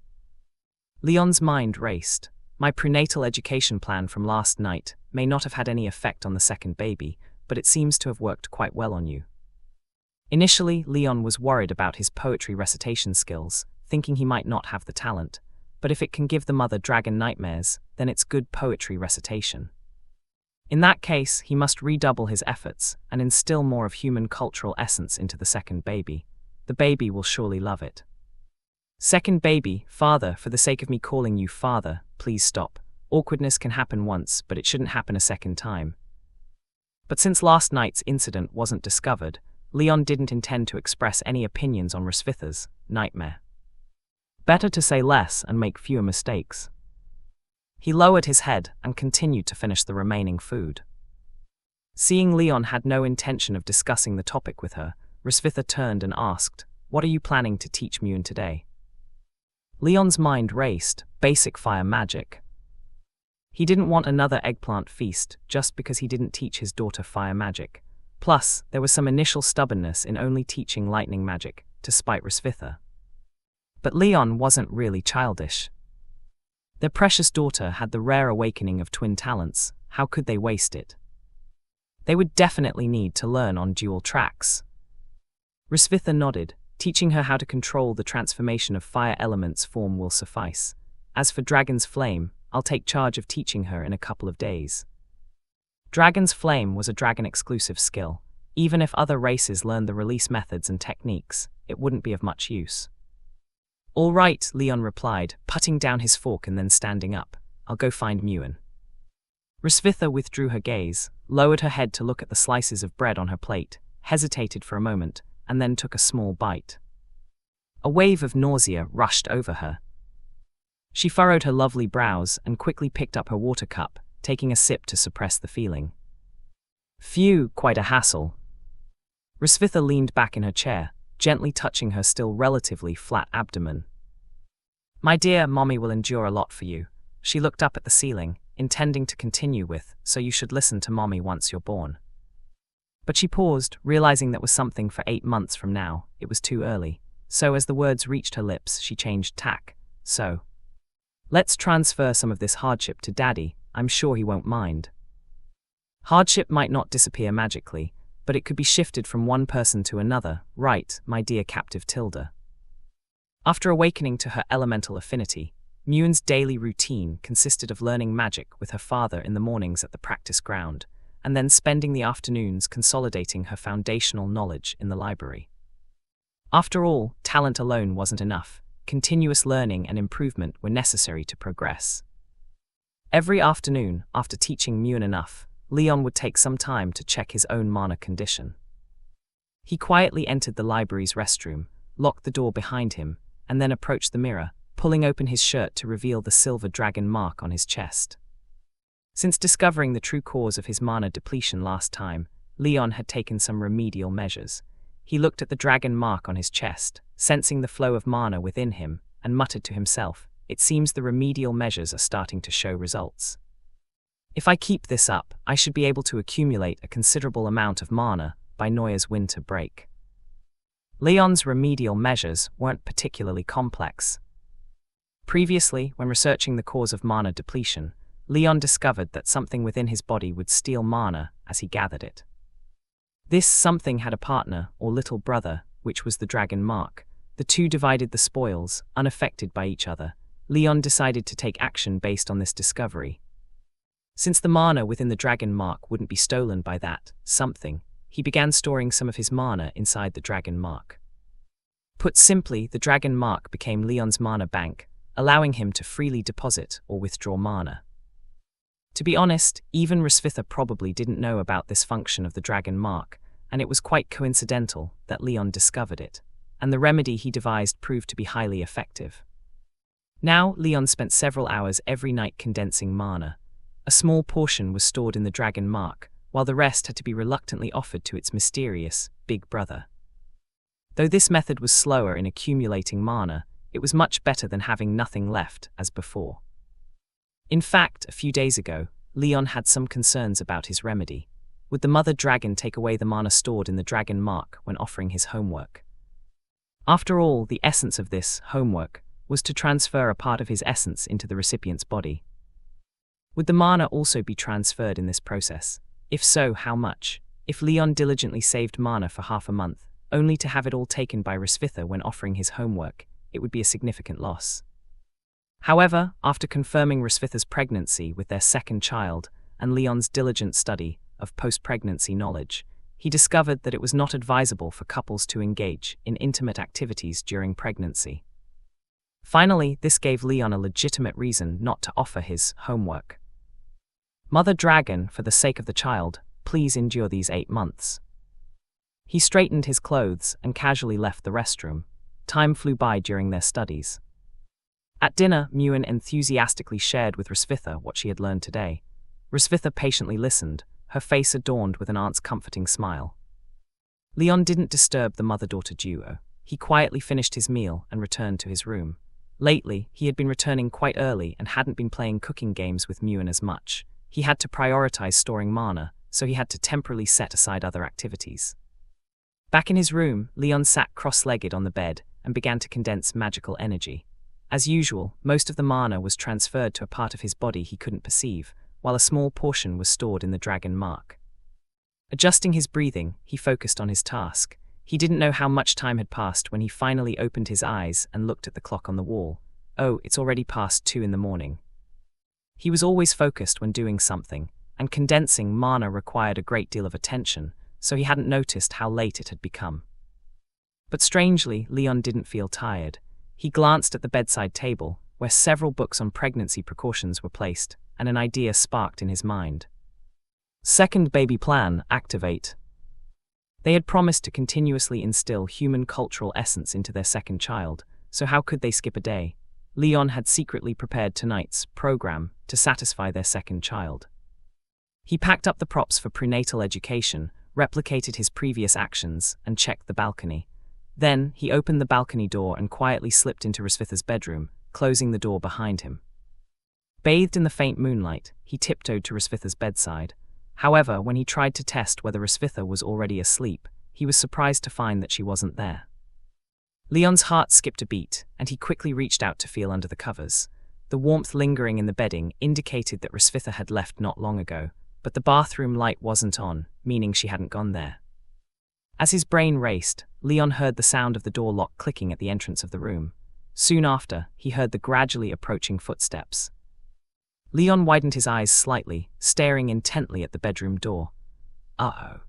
Leon's mind raced. "My prenatal education plan from last night may not have had any effect on the second baby, but it seems to have worked quite well on you." Initially, Leon was worried about his poetry recitation skills, thinking he might not have the talent, but if it can give the mother dragon nightmares, then it's good poetry recitation. In that case, he must redouble his efforts and instill more of human cultural essence into the second baby. The baby will surely love it. "Second baby, father, for the sake of me calling you father, please stop. Awkwardness can happen once, but it shouldn't happen a second time." But since last night's incident wasn't discovered, Leon didn't intend to express any opinions on Rosvitha's nightmare. Better to say less and make fewer mistakes. He lowered his head and continued to finish the remaining food. Seeing Leon had no intention of discussing the topic with her, Rosvitha turned and asked, "What are you planning to teach Muin today?" Leon's mind raced. Basic fire magic. He didn't want another eggplant feast just because he didn't teach his daughter fire magic. Plus, there was some initial stubbornness in only teaching lightning magic, to spite Rosvitha. But Leon wasn't really childish. Their precious daughter had the rare awakening of twin talents. How could they waste it? They would definitely need to learn on dual tracks. Rosvitha nodded. Teaching her how to control the transformation of fire element's form will suffice. As for Dragon's Flame, I'll take charge of teaching her in a couple of days. Dragon's Flame was a dragon-exclusive skill. Even if other races learned the release methods and techniques, it wouldn't be of much use. "All right," Leon replied, putting down his fork and then standing up. "I'll go find Muin." Rosvitha withdrew her gaze, lowered her head to look at the slices of bread on her plate, hesitated for a moment, and then took a small bite. A wave of nausea rushed over her. She furrowed her lovely brows and quickly picked up her water cup, taking a sip to suppress the feeling. Phew, quite a hassle. Rosvitha leaned back in her chair, gently touching her still relatively flat abdomen. "My dear, Mommy will endure a lot for you." She looked up at the ceiling, intending to continue with, "So you should listen to Mommy once you're born." But she paused, realizing that was something for 8 months from now. It was too early. So as the words reached her lips, she changed tack. "So, let's transfer some of this hardship to Daddy. I'm sure he won't mind." Hardship might not disappear magically, but it could be shifted from one person to another, right, my dear captive Tilda? After awakening to her elemental affinity, Muin's daily routine consisted of learning magic with her father in the mornings at the practice ground, and then spending the afternoons consolidating her foundational knowledge in the library. After all, talent alone wasn't enough. Continuous learning and improvement were necessary to progress. Every afternoon, after teaching Muin enough, Leon would take some time to check his own mana condition. He quietly entered the library's restroom, locked the door behind him, and then approached the mirror, pulling open his shirt to reveal the silver dragon mark on his chest. Since discovering the true cause of his mana depletion last time, Leon had taken some remedial measures. He looked at the dragon mark on his chest, sensing the flow of mana within him, and muttered to himself, "It seems the remedial measures are starting to show results. If I keep this up, I should be able to accumulate a considerable amount of mana by Neuer's winter break." Leon's remedial measures weren't particularly complex. Previously, when researching the cause of mana depletion, Leon discovered that something within his body would steal mana as he gathered it. This something had a partner, or little brother, which was the dragon mark. The two divided the spoils, unaffected by each other. Leon decided to take action based on this discovery. Since the mana within the dragon mark wouldn't be stolen by that something, he began storing some of his mana inside the dragon mark. Put simply, the dragon mark became Leon's mana bank, allowing him to freely deposit or withdraw mana. To be honest, even Rosvitha probably didn't know about this function of the dragon mark, and it was quite coincidental that Leon discovered it, and the remedy he devised proved to be highly effective. Now, Leon spent several hours every night condensing mana. A small portion was stored in the dragon mark, while the rest had to be reluctantly offered to its mysterious big brother. Though this method was slower in accumulating mana, it was much better than having nothing left as before. In fact, a few days ago, Leon had some concerns about his remedy. Would the mother dragon take away the mana stored in the dragon mark when offering his homework? After all, the essence of this homework was to transfer a part of his essence into the recipient's body. Would the mana also be transferred in this process? If so, how much? If Leon diligently saved mana for half a month, only to have it all taken by Rosvitha when offering his homework, it would be a significant loss. However, after confirming Rosvitha's pregnancy with their second child and Leon's diligent study of post-pregnancy knowledge, he discovered that it was not advisable for couples to engage in intimate activities during pregnancy. Finally, this gave Leon a legitimate reason not to offer his homework. "Mother Dragon, for the sake of the child, please endure these 8 months." He straightened his clothes and casually left the restroom. Time flew by during their studies. At dinner, Muin enthusiastically shared with Rosvitha what she had learned today. Rosvitha patiently listened, her face adorned with an aunt's comforting smile. Leon didn't disturb the mother-daughter duo. He quietly finished his meal and returned to his room. Lately, he had been returning quite early and hadn't been playing cooking games with Muin as much. He had to prioritize storing mana, so he had to temporarily set aside other activities. Back in his room, Leon sat cross-legged on the bed and began to condense magical energy. As usual, most of the mana was transferred to a part of his body he couldn't perceive, while a small portion was stored in the dragon mark. Adjusting his breathing, he focused on his task. He didn't know how much time had passed when he finally opened his eyes and looked at the clock on the wall. Oh, it's already past 2 in the morning. He was always focused when doing something, and condensing mana required a great deal of attention, so he hadn't noticed how late it had become. But strangely, Leon didn't feel tired. He glanced at the bedside table, where several books on pregnancy precautions were placed, and an idea sparked in his mind. Second baby plan, activate. They had promised to continuously instill human cultural essence into their second child, so how could they skip a day? Leon had secretly prepared tonight's program to satisfy their second child. He packed up the props for prenatal education, replicated his previous actions, and checked the balcony. Then, he opened the balcony door and quietly slipped into Rosvitha's bedroom, closing the door behind him. Bathed in the faint moonlight, he tiptoed to Rosvitha's bedside. However, when he tried to test whether Rosvitha was already asleep, he was surprised to find that she wasn't there. Leon's heart skipped a beat, and he quickly reached out to feel under the covers. The warmth lingering in the bedding indicated that Rosvitha had left not long ago, but the bathroom light wasn't on, meaning she hadn't gone there. As his brain raced, Leon heard the sound of the door lock clicking at the entrance of the room. Soon after, he heard the gradually approaching footsteps. Leon widened his eyes slightly, staring intently at the bedroom door. Uh-oh.